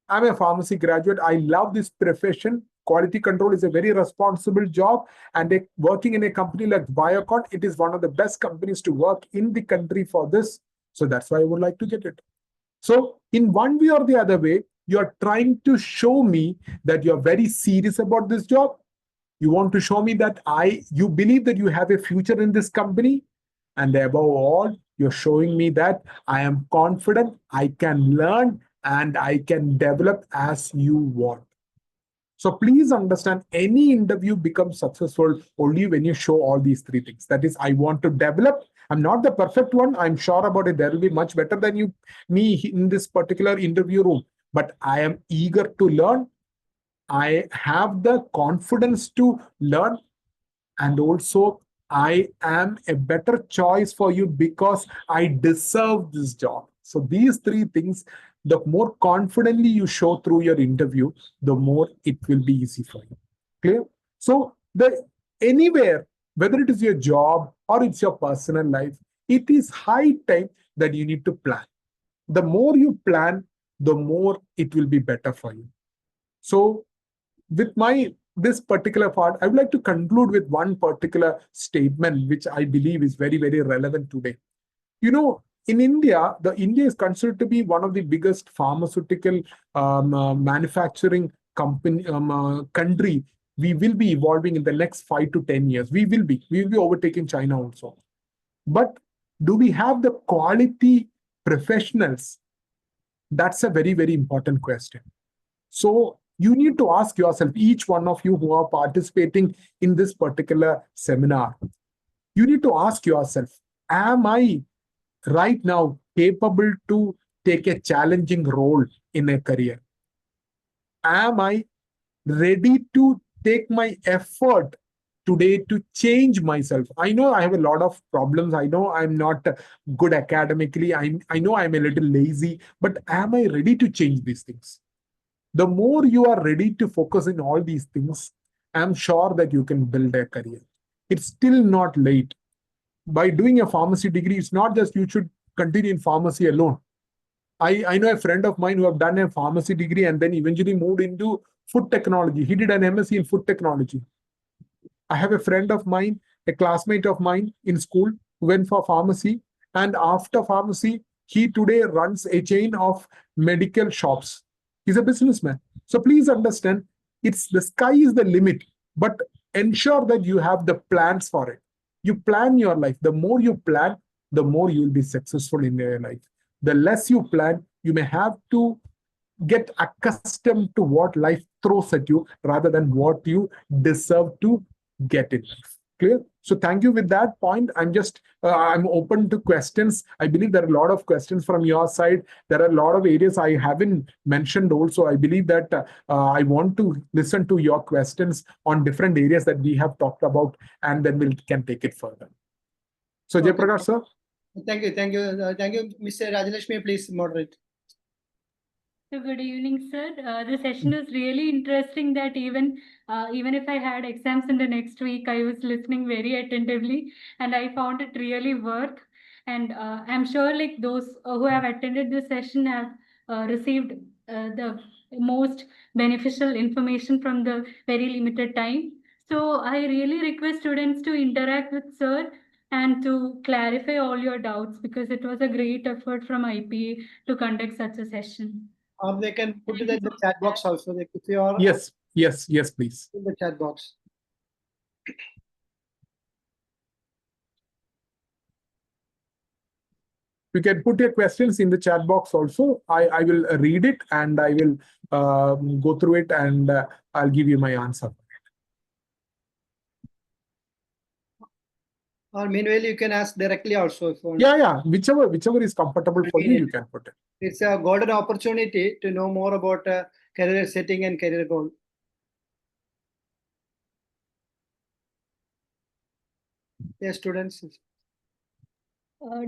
I'm a pharmacy graduate. I love this profession. Quality control is a very responsible job, and working in a company like Biocon, it is one of the best companies to work in the country for this. So that's why I would like to get it. So in one way or the other way, you're trying to show me that you're very serious about this job. You want to show me that you believe that you have a future in this company. And above all, you're showing me that I am confident, I can learn, and I can develop as you want. So please understand, any interview becomes successful only when you show all these three things. That is, I want to develop. I'm not the perfect one. I'm sure about it. There will be much better than me in this particular interview room. But I am eager to learn. I have the confidence to learn, and also I am a better choice for you because I deserve this job. So these three things, the more confidently you show through your interview, the more it will be easy for you. Clear? So the anywhere, whether it is your job or it's your personal life, it is high time that you need to plan. The more you plan, the more it will be better for you. So with my this particular part, I would like to conclude with one particular statement which I believe is very, very relevant today. You know, in India, the India is considered to be one of the biggest pharmaceutical manufacturing country. We will be evolving in the next 5 to 10 years. We will be overtaking China also. But do we have the quality professionals? That's a very, very important question. So you need to ask yourself, each one of you who are participating in this particular seminar, you need to ask yourself, am I right now capable to take a challenging role in a career? Am I ready to take my effort today to change myself? I know I have a lot of problems. I know I'm not good academically. I know I'm a little lazy, but am I ready to change these things? The more you are ready to focus in all these things, I'm sure that you can build a career. It's still not late. By doing a pharmacy degree, it's not just you should continue in pharmacy alone. I know a friend of mine who have done a pharmacy degree and then eventually moved into food technology. He did an MSc in food technology. I have a friend of mine, a classmate of mine in school, who went for pharmacy. And after pharmacy, he today runs a chain of medical shops. He's a businessman. So please understand, it's the sky is the limit, but ensure that you have the plans for it. You plan your life. The more you plan, the more you will be successful in your life. The less you plan, you may have to get accustomed to what life throws at you rather than what you deserve to get in life. Clear? So thank you. With that point, I'm open to questions. I believe there are a lot of questions from your side. There are a lot of areas I haven't mentioned also. I believe that I want to listen to your questions on different areas that we have talked about, and then we can take it further. So Okay. Jayaprakash sir. Thank you. Mr. Rajalakshmi, please moderate. So good evening, sir. The session was really interesting. That even if I had exams in the next week, I was listening very attentively, and I found it really worth. And I'm sure, like those who have attended this session have received the most beneficial information from the very limited time. So I really request students to interact with sir and to clarify all your doubts, because it was a great effort from IPA to conduct such a session. Or they can put it in the chat box also. Like if you are Yes, please. in the chat box. You can put your questions in the chat box also. I will read it and I will go through it, and I'll give you my answer. Or meanwhile, you can ask directly also if you want. Yeah. Whichever is comfortable for you, you can put it. It's a golden opportunity to know more about career setting and career goal. Yes, students.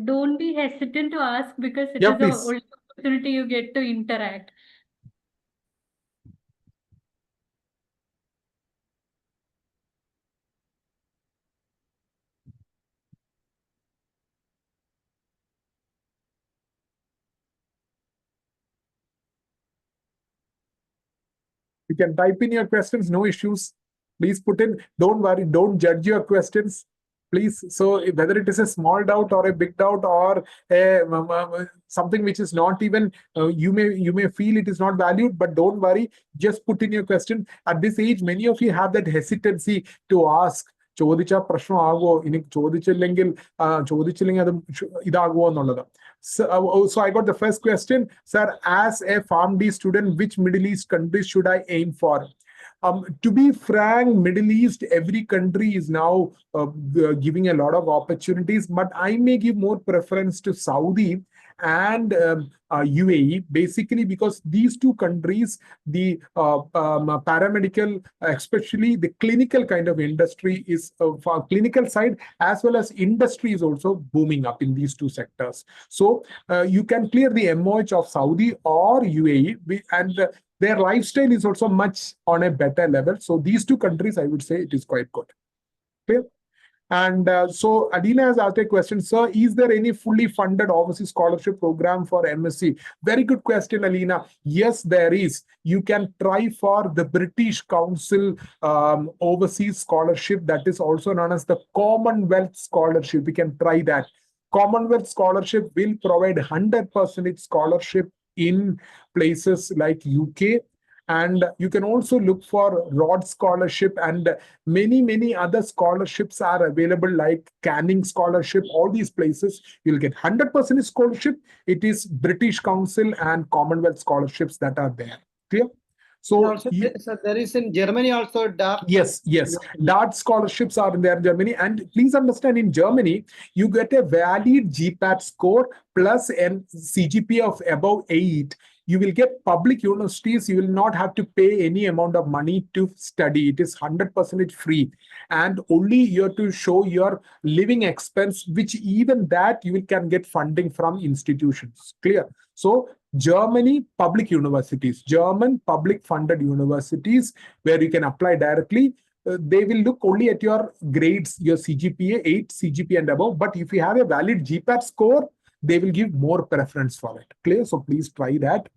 Don't be hesitant to ask, because it Yeah, is please. the only opportunity you get to interact. You can type in your questions, no issues. Please put in. Don't worry, don't judge your questions. Please. So whether it is a small doubt or a big doubt or a, something which is not even, you may feel it is not valued, but don't worry. Just put in your question. At this age, many of you have that hesitancy to ask. ചോദിച്ച പ്രശ്നമാകുമോ, ഇനി ചോദിച്ചില്ലെങ്കിൽ അത് ഇതാകുമോ എന്നുള്ളത്. So I got the first question, sir. As a PharmD student, which Middle East country should I aim for? To be frank, Middle East, every country is now giving a lot of opportunities, but I may give more preference to Saudi and UAE, basically because these two countries, the paramedical, especially the clinical kind of industry is for clinical side, as well as industry is also booming up in these two sectors. So you can clear the MOH of Saudi or UAE, and their lifestyle is also much on a better level. So these two countries, I would say it is quite good. Clear? And so Adina has asked a question, sir, is there any fully funded overseas scholarship program for MSc? Very good question, Alina. Yes, there is. You can try for the British Council overseas scholarship, that is also known as the Commonwealth Scholarship. We can try that. Commonwealth Scholarship will provide 100% scholarship in places like UK. And you can also look for Rhodes Scholarship, and many other scholarships are available, like Canning Scholarship. All these places you'll get 100% scholarship. It is British Council and Commonwealth scholarships that are there. Clear? So also, there is in Germany also DART. Yes. DART scholarships are there in Germany. And please understand, in Germany, you get a valid GPAT score plus a CGPA of above 8. You will get public universities. You will not have to pay any amount of money to study. It is 100% free. And only you have to show your living expense, which even that you can get funding from institutions. Clear? So Germany public universities, German public funded universities, where you can apply directly. They will look only at your grades, your CGPA, 8 CGPA and above. But if you have a valid GPAT score, they will give more preference for it. Clear? So please try that.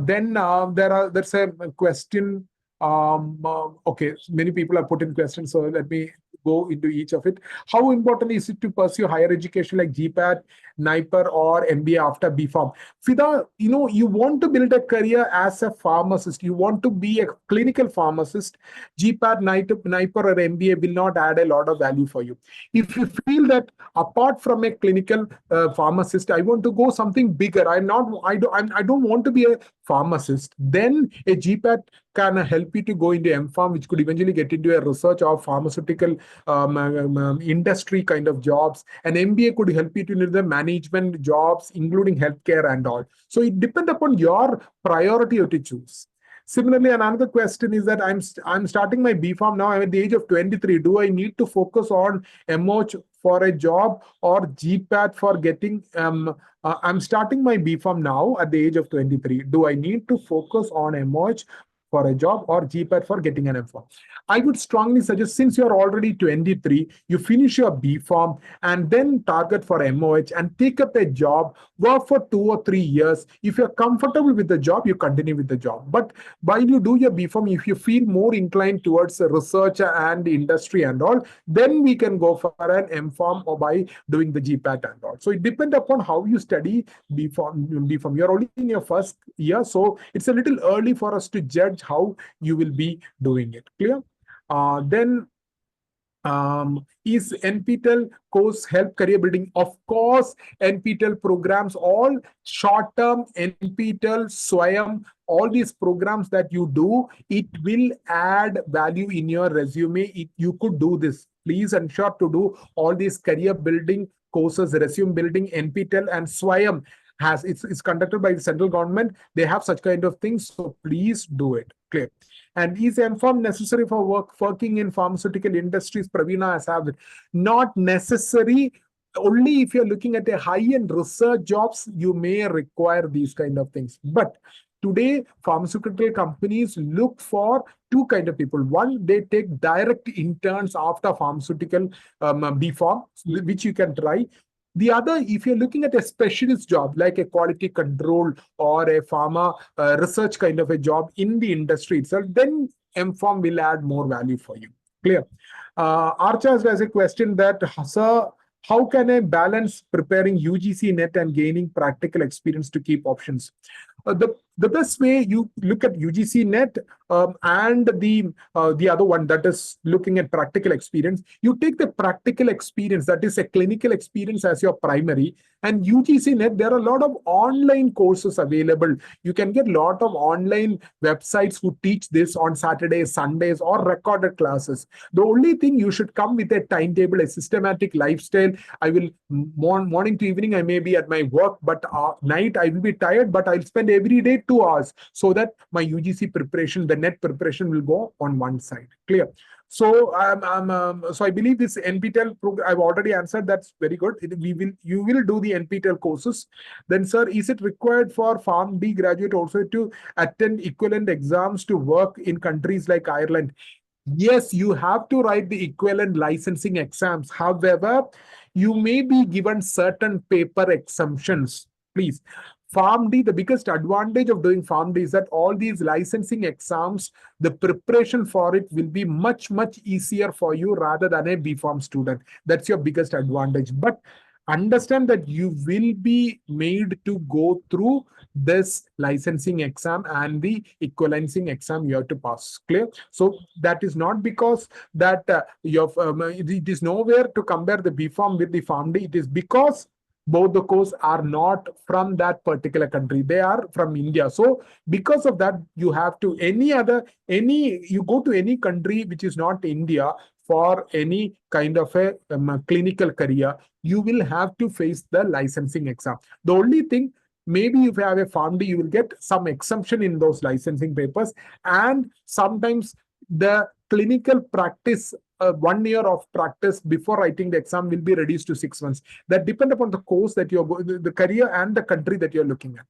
Then there's a question. Okay, many people have put in questions, so let me go into each of it. How important is it to pursue higher education like GPAT, NIPER or MBA after BPharm? Fida, you want to build a career as a pharmacist. You want to be a clinical pharmacist. GPAT, NIPER or MBA will not add a lot of value for you. If you feel that apart from a clinical pharmacist, I want to go something bigger. I don't want to be a pharmacist. Then a GPAT can help you to go into MPharm, which could eventually get into a research or pharmaceutical industry kind of jobs. An MBA could help you to into the management jobs, including healthcare and all. So it depends upon your priority to choose. Similarly, another question is that I'm starting my BPharm now. I'm at the age of 23. Do I need to focus on MOH for a job or GPAT for getting? I'm starting my BPharm now at the age of 23. Do I need to focus on MOH for a job or GPAT for getting an MPharm? I would strongly suggest, since you're already 23, you finish your BPharm and then target for MOH and take up a job, work for 2 or 3 years. If you're comfortable with the job, you continue with the job. But while you do your BPharm, if you feel more inclined towards research and industry and all, then we can go for an MPharm or by doing the GPAT and all. So it depends upon how you study BPharm. You're only in your first year, so it's a little early for us to judge how you will be doing it. Clear? Then is NPTEL course help career building? Of course, NPTEL programs, all short-term NPTEL, SWAYAM, all these programs that you do, it will add value in your resume. You could do this. Please ensure to do all these career building courses, resume building. NPTEL and SWAYAM it's conducted by the central government. They have such kind of things, so please do it. Clear? And is MPharm necessary for working in pharmaceutical industries? Pravina has asked it. Not necessary. Only if you're looking at a high-end research jobs, you may require these kind of things. But today, pharmaceutical companies look for two kind of people. One, they take direct interns after pharmaceutical BPharm, which you can try. The other, if you're looking at a specialist job like a quality control or a pharma research kind of a job in the industry itself, then MPharm will add more value for you. Clear. Archa has a question that, sir, how can I balance preparing UGC net and gaining practical experience to keep options? The best way you look at UGC net and the other one that is looking at practical experience, you take the practical experience, that is a clinical experience, as your primary. And UGC net, there are a lot of online courses available. You can get a lot of online websites who teach this on Saturdays, Sundays, or recorded classes. The only thing, you should come with a timetable, a systematic lifestyle. I will morning to evening, I may be at my work, but night I will be tired, but I'll spend every day 2 hours, so that my UGC preparation, the net preparation, will go on one side. Clear. So so I believe this NPTEL program, I've already answered. That's very good. You will do the NPTEL courses. Then, sir, is it required for PharmD graduate also to attend equivalent exams to work in countries like Ireland? Yes, you have to write the equivalent licensing exams. However, you may be given certain paper exemptions. Please. PharmD, the biggest advantage of doing PharmD is that all these licensing exams, the preparation for it will be much, much easier for you rather than a BPharm student. That's your biggest advantage. But understand that you will be made to go through this licensing exam and the equalencing exam you have to pass. Clear? So that is not because that it is nowhere to compare the BPharm with the PharmD. It is because both the courses are not from that particular country. They are from India. So because of that, you have to you go to any country which is not India for any kind of a clinical career, you will have to face the licensing exam. The only thing, maybe if you have a PharmD, you will get some exemption in those licensing papers, and sometimes the clinical practice, 1 year of practice before writing the exam, will be reduced to 6 months. That depends upon the course that you're going, the career and the country that you're looking at.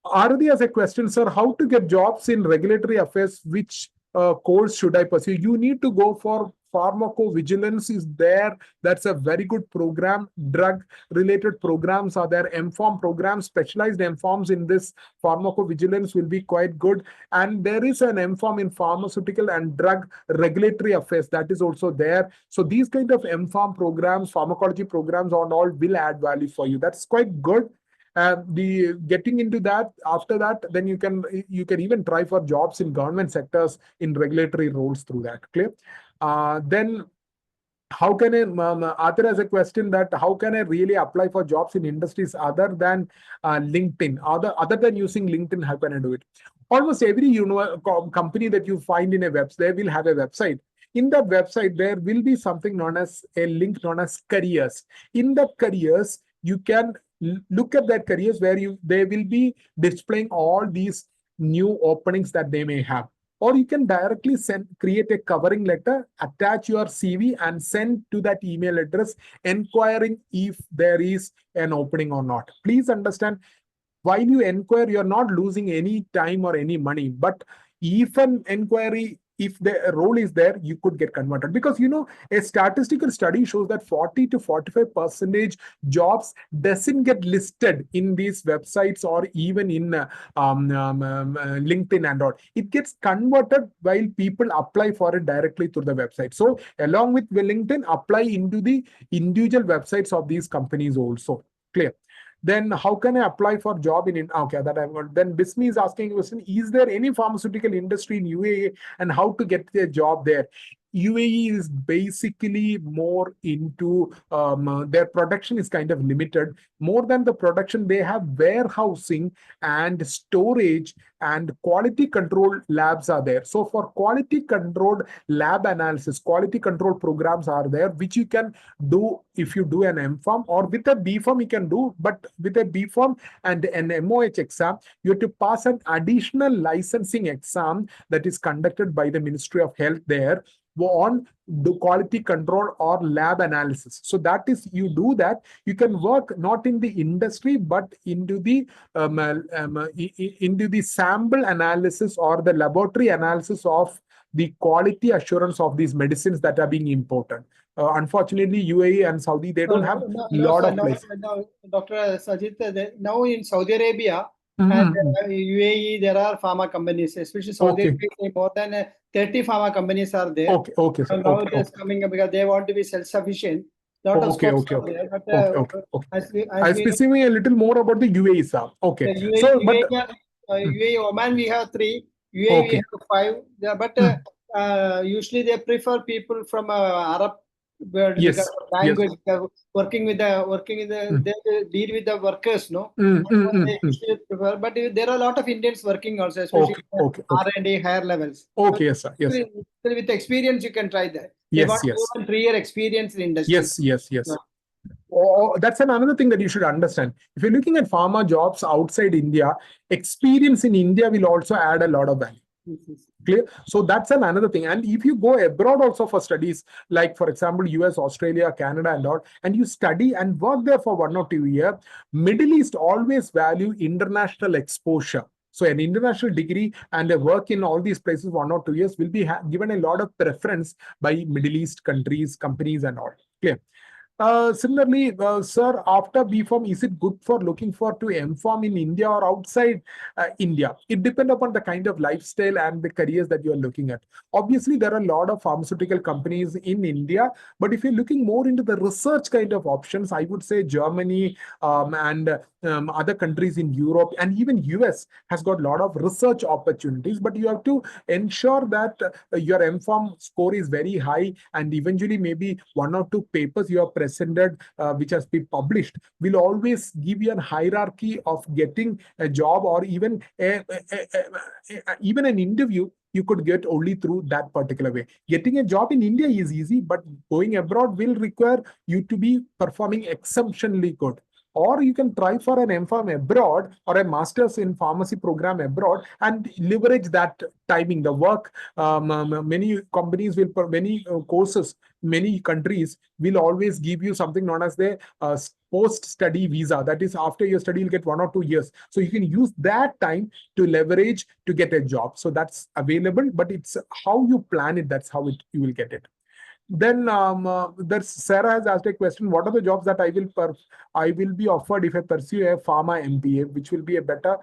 Aradi has a question, sir, how to get jobs in regulatory affairs? Which course should I pursue? You need to go for pharmacovigilance is there. That's a very good program. Drug related programs are there. MPharm programs, specialized MPharms in this pharmacovigilance will be quite good. And there is an MPharm in pharmaceutical and drug regulatory affairs that is also there. So these kind of MPharm programs, pharmacology programs on all will add value for you. That's quite good. The getting into that, after that, then you can even try for jobs in government sectors in regulatory roles through that. Clear? Then how can I, Arthur has a question that how can I really apply for jobs in industries other than LinkedIn? Other than using LinkedIn, how can I do it? Almost every company that you find in a website, they will have a website. In that website, there will be something known as a link known as careers. In that careers, you can look at that careers where they will be displaying all these new openings that they may have. Or you can directly create a covering letter, attach your CV and send to that email address inquiring if there is an opening or not. Please understand, while you inquire, you're not losing any time or any money. But if an inquiry, if the role is there, you could get converted. Because, a statistical study shows that 40 to 45% jobs doesn't get listed in these websites or even in LinkedIn and all. It gets converted while people apply for it directly through the website. So along with LinkedIn, apply into the individual websites of these companies also. Clear? Then how can I apply for job in okay, that I've got. Then Bismi is asking a question, is there any pharmaceutical industry in UAE and how to get a job there? UAE is basically more into their production is kind of limited. More than the production, they have warehousing and storage and quality control labs are there. So for quality controlled lab analysis, quality control programs are there, which you can do if you do an MPharm, or with a BPharm you can do. But with a BPharm and an MOH exam, you have to pass an additional licensing exam that is conducted by the Ministry of Health there on the quality control or lab analysis. So that is, you do that, you can work not in the industry but into the sample analysis or the laboratory analysis of the quality assurance of these medicines that are being imported. Unfortunately, UAE and Saudi, they don't have a lot of places. Dr. Sajid, now in Saudi Arabia and UAE, there are pharma companies, especially Saudi Arabia, more than 30 pharma companies are there. Okay, sir. And now Okay, it is coming up because they want to be self-sufficient. Lot of okay, scopes okay, are okay. there, but Okay. as we I was know, specifying a little more about the UAE, sir. Okay. the UAE, So, but UAE, Oman, we have 3. UAE, we okay. have 5. Yeah, but usually they prefer people from Arab world Yes, because of yes. language. Working with the, they will deal with the workers, no? They usually prefer. But there are a lot of Indians working also, especially Okay. R&D higher levels. Okay, yes, sir. Yes, sir. With experience, you can try that. They Yes, want yes. 2 and 3 year experience in industry. Yes. Yeah. That's another thing that you should understand. If you're looking at pharma jobs outside India, experience in India will also add a lot of value. Clear? So that's another thing. And if you go abroad also for studies, like for example, US, Australia, Canada, and all, and you study and work there for 1 or 2 years, Middle East always value international exposure. So an international degree and a work in all these places 1 or 2 years will be given a lot of preference by Middle East countries, companies, and all. Clear? Similarly, sir, after BPharm, is it good for looking for to MPharm in India or outside India? It depends upon the kind of lifestyle and the careers that you are looking at. Obviously, there are a lot of pharmaceutical companies in India, but if you're looking more into the research kind of options, I would say Germany and other countries in Europe and even US has got a lot of research opportunities, but you have to ensure that your MPharm score is very high, and eventually maybe 1 or 2 papers you have presented which has been published will always give you a hierarchy of getting a job, or even even an interview you could get only through that particular way. Getting a job in India is easy, but going abroad will require you to be performing exceptionally good. Or you can try for an MPharm abroad or a master's in pharmacy program abroad and leverage that timing, the work. Many companies will, many courses, many countries will always give you something known as the post-study visa. That is, after your study, you'll get 1 or 2 years. So you can use that time to leverage to get a job. So that's available, but it's how you plan it. That's how you will get it. Then there's Sarah has asked a question: what are the jobs that I will be offered if I pursue a pharma MBA, which will be a better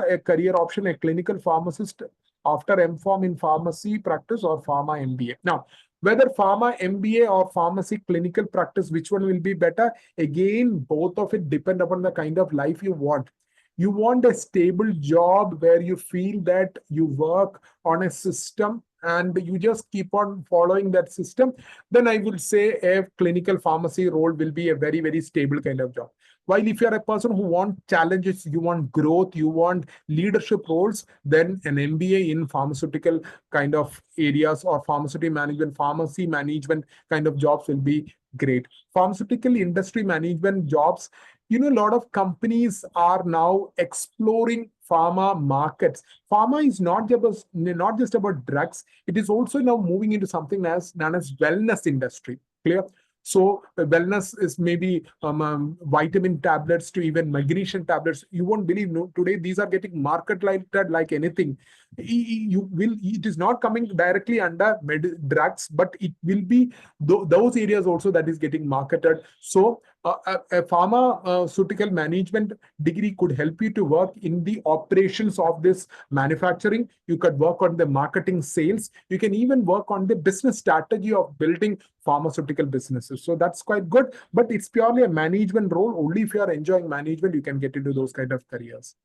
a career option, a clinical pharmacist after MPharm in pharmacy practice or pharma MBA. Now, whether pharma MBA or pharmacy clinical practice, which one will be better? Again, both of it depend upon the kind of life you want. You want a stable job where you feel that you work on a system and you just keep on following that system, then I would say a clinical pharmacy role will be a very, very stable kind of job. While if you're a person who wants challenges, you want growth, you want leadership roles, then an MBA in pharmaceutical kind of areas or pharmaceutical management, pharmacy management kind of jobs will be great. Pharmaceutical industry management jobs, a lot of companies are now exploring pharma markets. Pharma is not just about drugs. It is also now moving into something known as wellness industry. Clear? So wellness is maybe vitamin tablets to even magnesium tablets. You won't believe, no, today these are getting marketed like anything. It is not coming directly under drugs, but it will be those areas also that is getting marketed. So a pharmaceutical management degree could help you to work in the operations of this manufacturing. You could work on the marketing, sales. You can even work on the business strategy of building pharmaceutical businesses. So that's quite good, but it's purely a management role. Only if you are enjoying management, you can get into those kind of careers.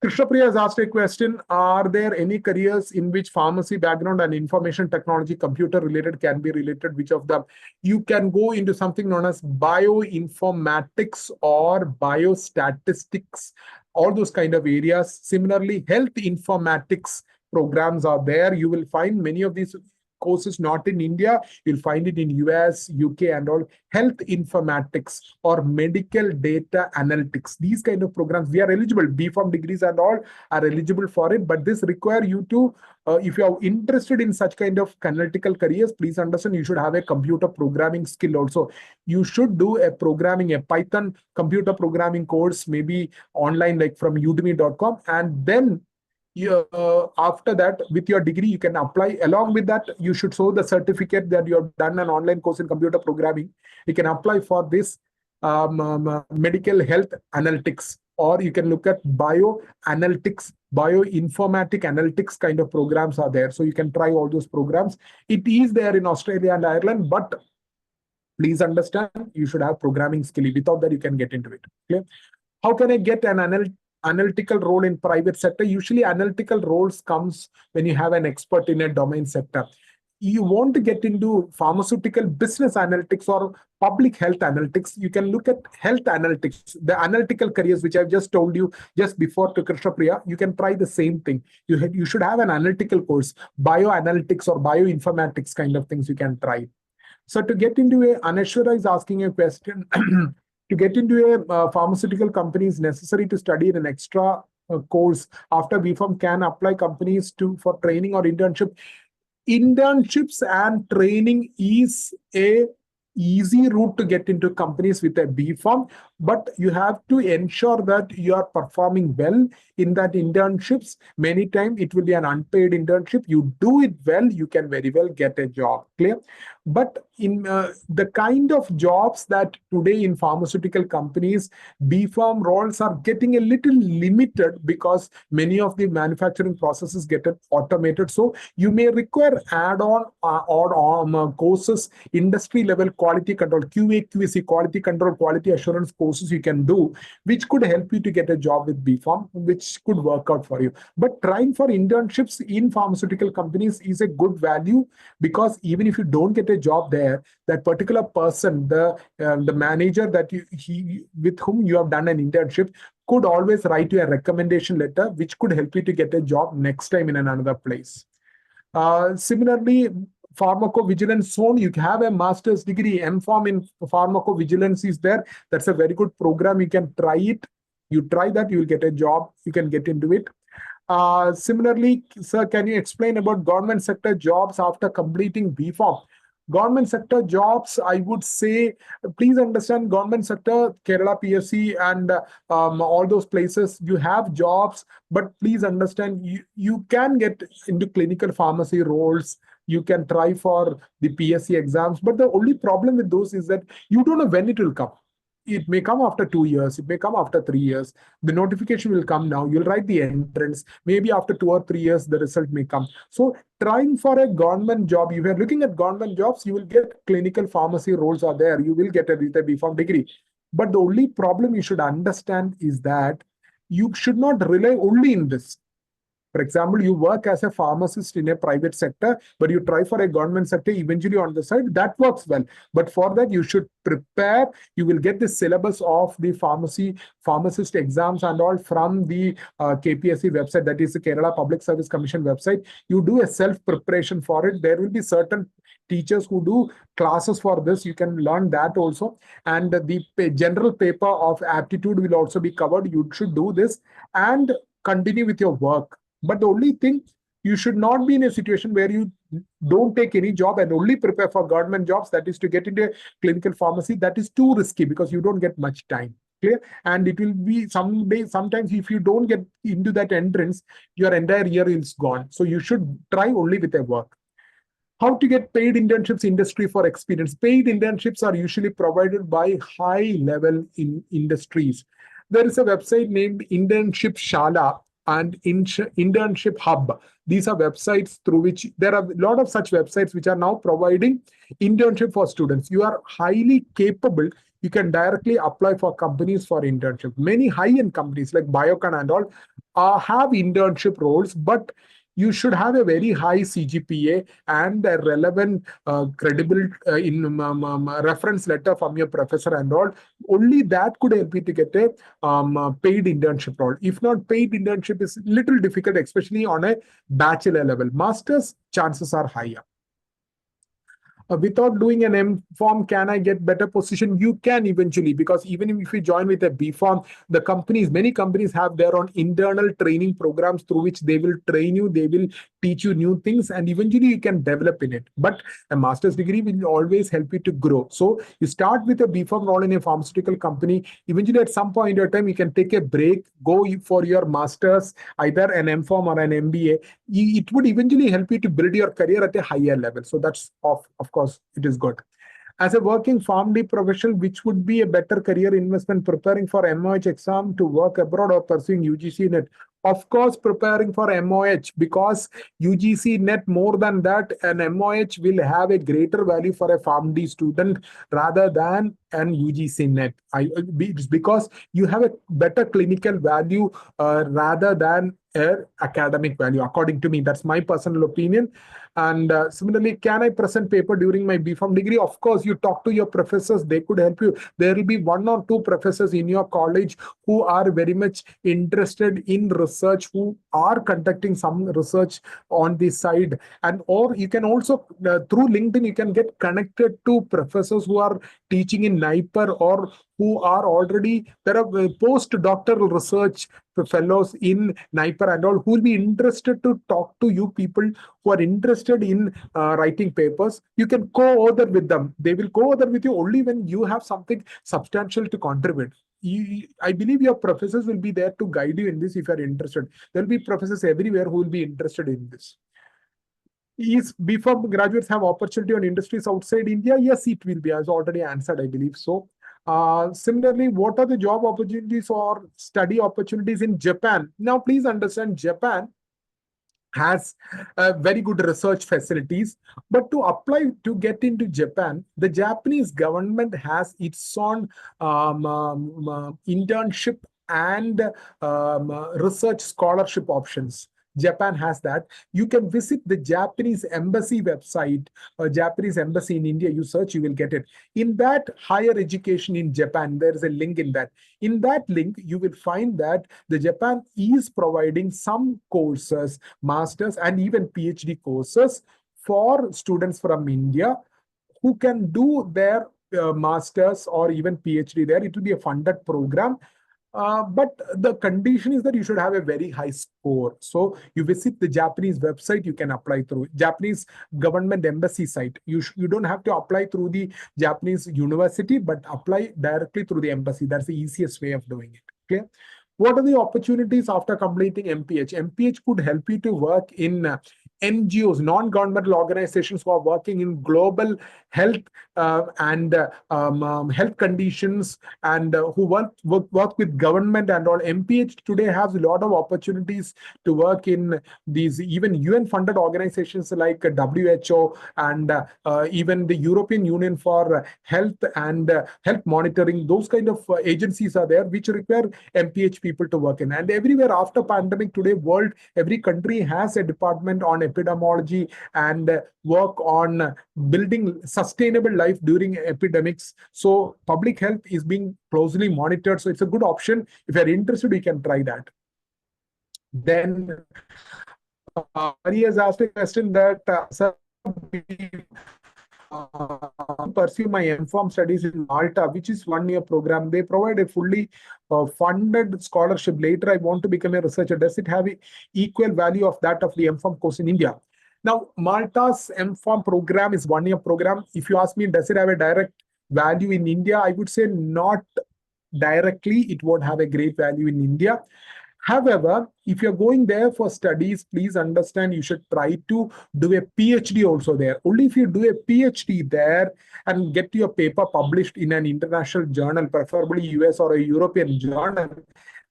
Krishnapriya has asked a question: are there any careers in which pharmacy background and information technology, computer related can be related? Which of them? You can go into something known as bioinformatics or biostatistics, all those kind of areas. Similarly, health informatics programs are there. You will find many of these courses not in India. You'll find it in US, UK, and all. Health informatics or medical data analytics. These kind of programs, we are eligible. BPharm degrees and all are eligible for it, but this require you to, if you are interested in such kind of analytical careers, please understand you should have a computer programming skill also. You should do a Python computer programming course, maybe online, like from udemy.com, and then after that, with your degree, you can apply. Along with that, you should show the certificate that you have done an online course in computer programming. You can apply for this medical health analytics or you can look at bioanalytics, bioinformatic analytics kind of programs are there. So you can try all those programs. It is there in Australia and Ireland, but please understand, you should have programming skill. Without that, you can get into it. Okay. How can I get an analytical role in private sector? Usually analytical roles comes when you have an expert in a domain sector. You want to get into pharmaceutical business analytics or public health analytics, you can look at health analytics, the analytical careers, which I've just told you just before to Krishna Priya. You can try the same thing. You should have an analytical course, bioanalytics or bioinformatics kind of things you can try. So to get into Anashwara is asking a question. To get into a pharmaceutical company is necessary to study an extra course after BPharm. Can apply companies for training or internship. Internships and training is a easy route to get into companies with a BPharm, but you have to ensure that you are performing well in that internships. Many times it will be an unpaid internship. You do it well, you can very well get a job. Clear? But in the kind of jobs that today in pharmaceutical companies, BPharm roles are getting a little limited because many of the manufacturing processes get automated. So you may require add-on courses, industry level quality control, QA, QC, quality control, quality assurance courses you can do, which could help you to get a job with BPharm, which could work out for you. But trying for internships in pharmaceutical companies is a good value, because even if you don't get a job there, that particular person, the manager that with whom you have done an internship, could always write you a recommendation letter, which could help you to get a job next time in another place. Similarly, pharmacovigilance zone, you have a master's degree, MPharm in pharmacovigilance is there. That's a very good program. You can try it. You try that, you will get a job. You can get into it. Similarly, sir, can you explain about government sector jobs after completing BPharm? Government sector jobs, I would say, please understand, government sector, Kerala PSC and all those places, you have jobs, but please understand, you can get into clinical pharmacy roles. You can try for the PSC exams, but the only problem with those is that you don't know when it will come. It may come after 2 years, it may come after 3 years. The notification will come now. You'll write the entrance. Maybe after 2 or 3 years, the result may come. So trying for a government job, if you're looking at government jobs, you will get clinical pharmacy roles are there. You will get a BPharm degree. But the only problem you should understand is that you should not rely only in this. For example, you work as a pharmacist in a private sector, but you try for a government sector eventually on the side, that works well. But for that, you should prepare. You will get the syllabus of the pharmacist exams and all from the KPSC website, that is the Kerala Public Service Commission website. You do a self-preparation for it. There will be certain teachers who do classes for this. You can learn that also. And the general paper of aptitude will also be covered. You should do this and continue with your work. But the only thing, you should not be in a situation where you don't take any job and only prepare for government jobs, that is to get into a clinical pharmacy. That is too risky because you don't get much time. Clear? And it will be sometimes if you don't get into that entrance, your entire year is gone. So you should try only with a work. How to get paid internships, industry for experience. Paid internships are usually provided by high-level industries. There is a website named Internship Shala and Internship Hub. These are websites through which there are a lot of such websites which are now providing internship for students. You are highly capable. You can directly apply for companies for internship. Many high-end companies like Biocon and all have internship roles, but you should have a very high CGPA and a relevant, credible reference letter from your professor and all. Only that could help you to get a paid internship role. If not, paid internship is little difficult, especially on a bachelor level. Master's chances are higher. Without doing an MPharm, can I get better position? You can eventually, because even if you join with a BPharm, many companies have their own internal training programs through which they will train you, they will teach you new things, and eventually you can develop in it. But a master's degree will always help you to grow. So you start with a BPharm role in a pharmaceutical company. Eventually, at some point in your time, you can take a break, go for your master's, either an MPharm or an MBA. It would eventually help you to build your career at a higher level. So that's of course, it is good. As a working PharmD professional, which would be a better career investment, preparing for MOH exam to work abroad or pursuing UGC NET? Of course, preparing for MOH, because UGC NET, more than that, an MOH will have a greater value for a PharmD student rather than an UGC NET. It's because you have a better clinical value rather than academic value, according to me. That's my personal opinion. And similarly, can I present paper during my BPharm degree? Of course, you talk to your professors, they could help you. There will be 1 or 2 professors in your college who are very much interested in research, who are conducting some research on this side. And or you can also, through LinkedIn, you can get connected to professors who are teaching in NIPER, or who are already, there are postdoctoral research fellows in NIPER and all, who will be interested to talk to you people who are interested in writing papers. You can co-author with them. They will co-author with you only when you have something substantial to contribute. I believe your professors will be there to guide you in this if you are interested. There will be professors everywhere who will be interested in this. Is BPharm graduates have opportunity on industries outside India? Yes, it will be, as already answered, I believe so. Similarly, what are the job opportunities or study opportunities in Japan? Now, please understand, Japan has very good research facilities, but to apply to get into Japan, the Japanese government has its own internship and research scholarship options. Japan has that. You can visit the Japanese embassy website, Japanese embassy in India. You search, you will get it. In that, higher education in Japan, there is a link in that. In that link, you will find that the Japan is providing some courses, masters and even PhD courses for students from India who can do their masters or even PhD there. It will be a funded program. But the condition is that you should have a very high score. So you visit the Japanese website, you can apply through Japanese government embassy site. You don't have to apply through the Japanese university, but apply directly through the embassy. That's the easiest way of doing it. Okay. What are the opportunities after completing MPH? MPH could help you to work in NGOs, non-governmental organizations who are working in global health and health conditions, and who work with government and all. MPH today has a lot of opportunities to work in these even UN-funded organizations like WHO and even the European Union for Health and Health Monitoring. Those kind of agencies are there which require MPH people to work in. And everywhere after pandemic today, world, every country has a department on epidemiology and work on building sustainable life during epidemics. So public health is being closely monitored. So it's a good option. If you're interested, you can try that. Then Hari has asked a question that pursue my MPharm studies in Malta, which is 1-year program. They provide a fully funded scholarship. Later, I want to become a researcher. Does it have equal value of that of the MPharm course in India? Now, Malta's MPharm program is 1-year program. If you ask me, does it have a direct value in India? I would say not directly. It won't have a great value in India. However, if you're going there for studies, please understand you should try to do a PhD also there. Only if you do a PhD there and get your paper published in an international journal, preferably US or a European journal,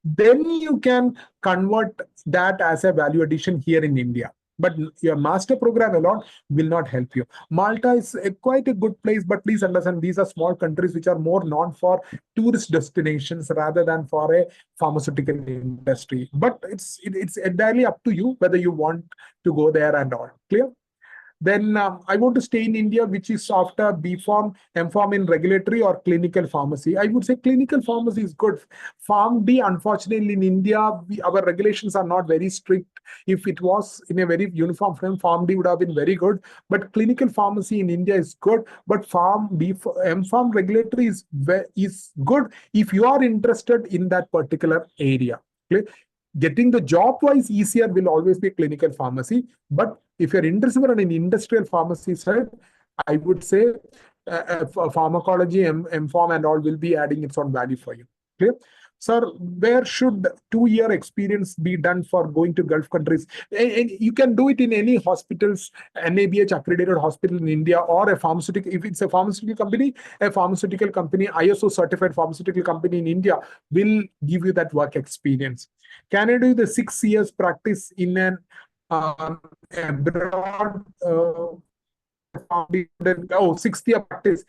then you can convert that as a value addition here in India. But your master program alone will not help you. Malta is quite a good place, but please understand these are small countries which are more known for tourist destinations rather than for a pharmaceutical industry. But it's entirely up to you whether you want to go there and all. Clear? Then I want to stay in India, which is after BPharm, MPharm in regulatory or clinical pharmacy. I would say clinical pharmacy is good. PharmD, unfortunately, in India, our regulations are not very strict. If it was in a very uniform frame, PharmD would have been very good. But clinical pharmacy in India is good. But MPharm regulatory is good if you are interested in that particular area. Okay? Getting the job-wise easier will always be clinical pharmacy. But if you're interested in an industrial pharmacy side, I would say pharmacology, MPharm and all will be adding its own value for you. Okay? Sir, where should 2-year experience be done for going to Gulf countries? And you can do it in any hospitals, NABH accredited hospital in India, or a pharmaceutical. If it's a pharmaceutical company, ISO certified pharmaceutical company in India will give you that work experience. Can I do the 6 years practice in an abroad? 6th year practice.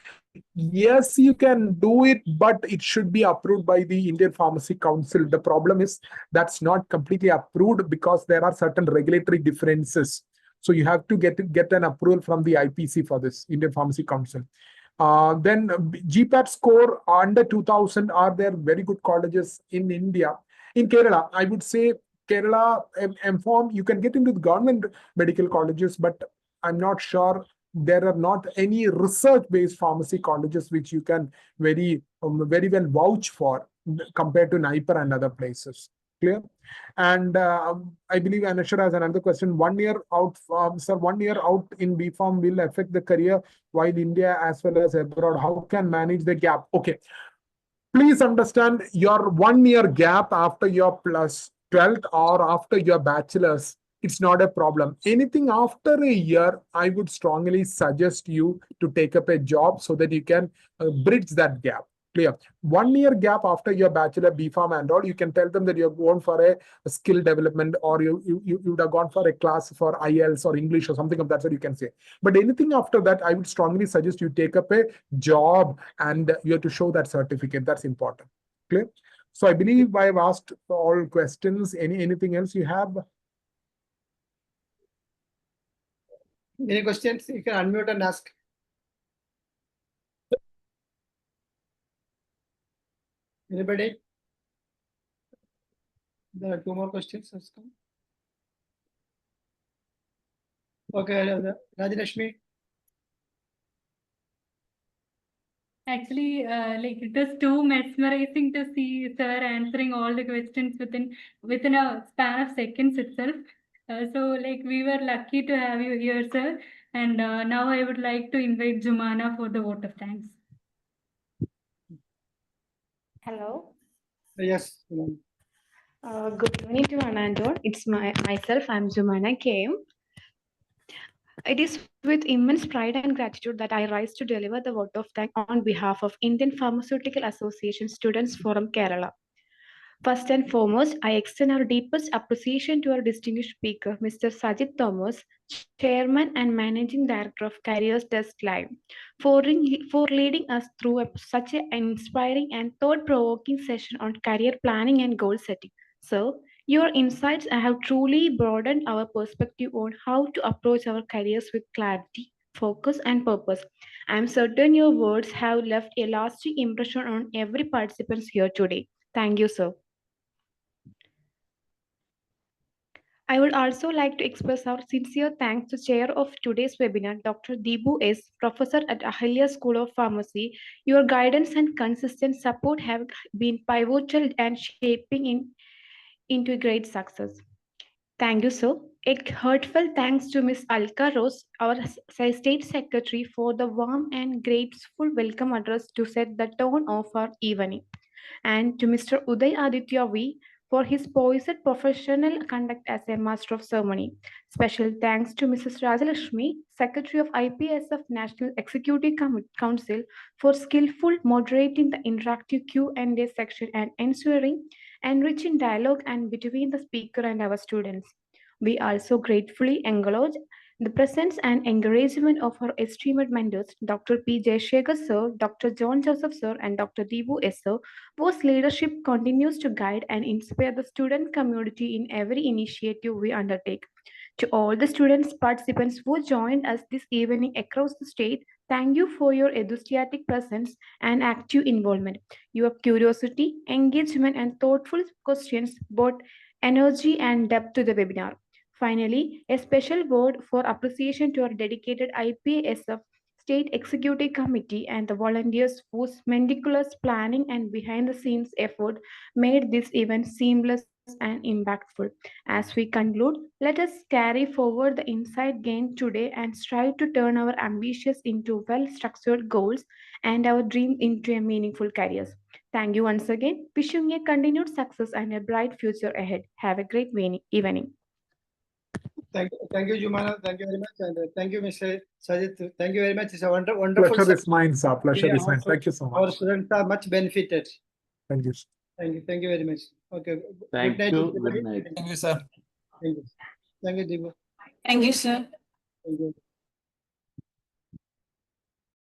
Yes, you can do it, but it should be approved by the Indian Pharmacy Council. The problem is that's not completely approved because there are certain regulatory differences. So you have to get an approval from the IPC for this, Indian Pharmacy Council. Then GPAT score under 2000. Are there very good colleges in India? In Kerala, I would say Kerala, MPharm, you can get into the government medical colleges, but I'm not sure there are not any research-based pharmacy colleges which you can very well vouch for compared to NIPER and other places. Clear? And I believe Anashar has another question. 1 year out, sir, 1 year out in BPharm will affect the career while India as well as abroad. How can manage the gap? Okay. Please understand your 1 year gap after your plus 12th or after your bachelor's, it's not a problem. Anything after a year, I would strongly suggest you to take up a job so that you can bridge that gap. Clear? 1 year gap after your bachelor, BPharm and all, you can tell them that you're going for a skill development, or you would have gone for a class for IELTS or English or something of that sort, you can say. But anything after that, I would strongly suggest you take up a job and you have to show that certificate. That's important. Clear? So I believe I've asked all questions. Anything else you have? Any questions? You can unmute and ask. Anybody? There are 2 more questions. Okay, Rajlakshmi. Actually, like it was too mesmerizing to see sir answering all the questions within a span of seconds itself. So like we were lucky to have you here, sir. And now I would like to invite Jumana for the vote of thanks. Hello. Yes. Good evening to one and all. It's myself. I'm Jumana Kim. It is with immense pride and gratitude that I rise to deliver the vote of thanks on behalf of Indian Pharmaceutical Association Students Forum Kerala. First and foremost, I extend our deepest appreciation to our distinguished speaker, Mr. Sajid Thomas, Chairman and Managing Director of Careers Desk Live, for leading us through such an inspiring and thought-provoking session on career planning and goal setting. So, your insights have truly broadened our perspective on how to approach our careers with clarity, focus, and purpose. I am certain your words have left a lasting impression on every participant here today. Thank you, sir. I would also like to express our sincere thanks to Chair of today's webinar, Dr. Deepu S., Professor at Ahilya School of Pharmacy. Your guidance and consistent support have been pivotal and shaping into great success. Thank you, sir. A heartfelt thanks to Ms. Alka Rose, our State Secretary, for the warm and grateful welcome address to set the tone of our evening. And to Mr. Uday Aditya V, for his poised professional conduct as a master of ceremony. Special thanks to Mrs. Rajlakshmi, Secretary of IPSF National Executive Council, for skillful moderating the interactive Q&A section and ensuring enriching dialogue and between the speaker and our students. We also gratefully acknowledge the presence and encouragement of our esteemed mentors, Dr. P. Jayashekhar sir, Dr. John Joseph sir, and Dr. Deepu S. sir, whose leadership continues to guide and inspire the student community in every initiative we undertake. To all the students participants who joined us this evening across the state, thank you for your enthusiastic presence and active involvement. Your curiosity, engagement, and thoughtful questions brought energy and depth to the webinar. Finally, a special word for appreciation to our dedicated IPSF State Executive Committee and the volunteers whose meticulous planning and behind-the-scenes effort made this event seamless and impactful. As we conclude, let us carry forward the insight gained today and strive to turn our ambitions into well-structured goals and our dreams into a meaningful careers. Thank you once again. Wishing you a continued success and a bright future ahead. Have a great evening. Thank you, Jumana. Thank you very much. And thank you, Mr. Sajid. Thank you very much. It's a wonderful. Pleasure session. is mine, sir. Pleasure Yeah, is mine. Thank you so Our much. students are much benefited. Thank you. Thank you very much. Okay. Thank Good night. you. everybody. Good night. Thank you, sir. Thank you. Thank you, Deepu. Thank you, sir. Thank you.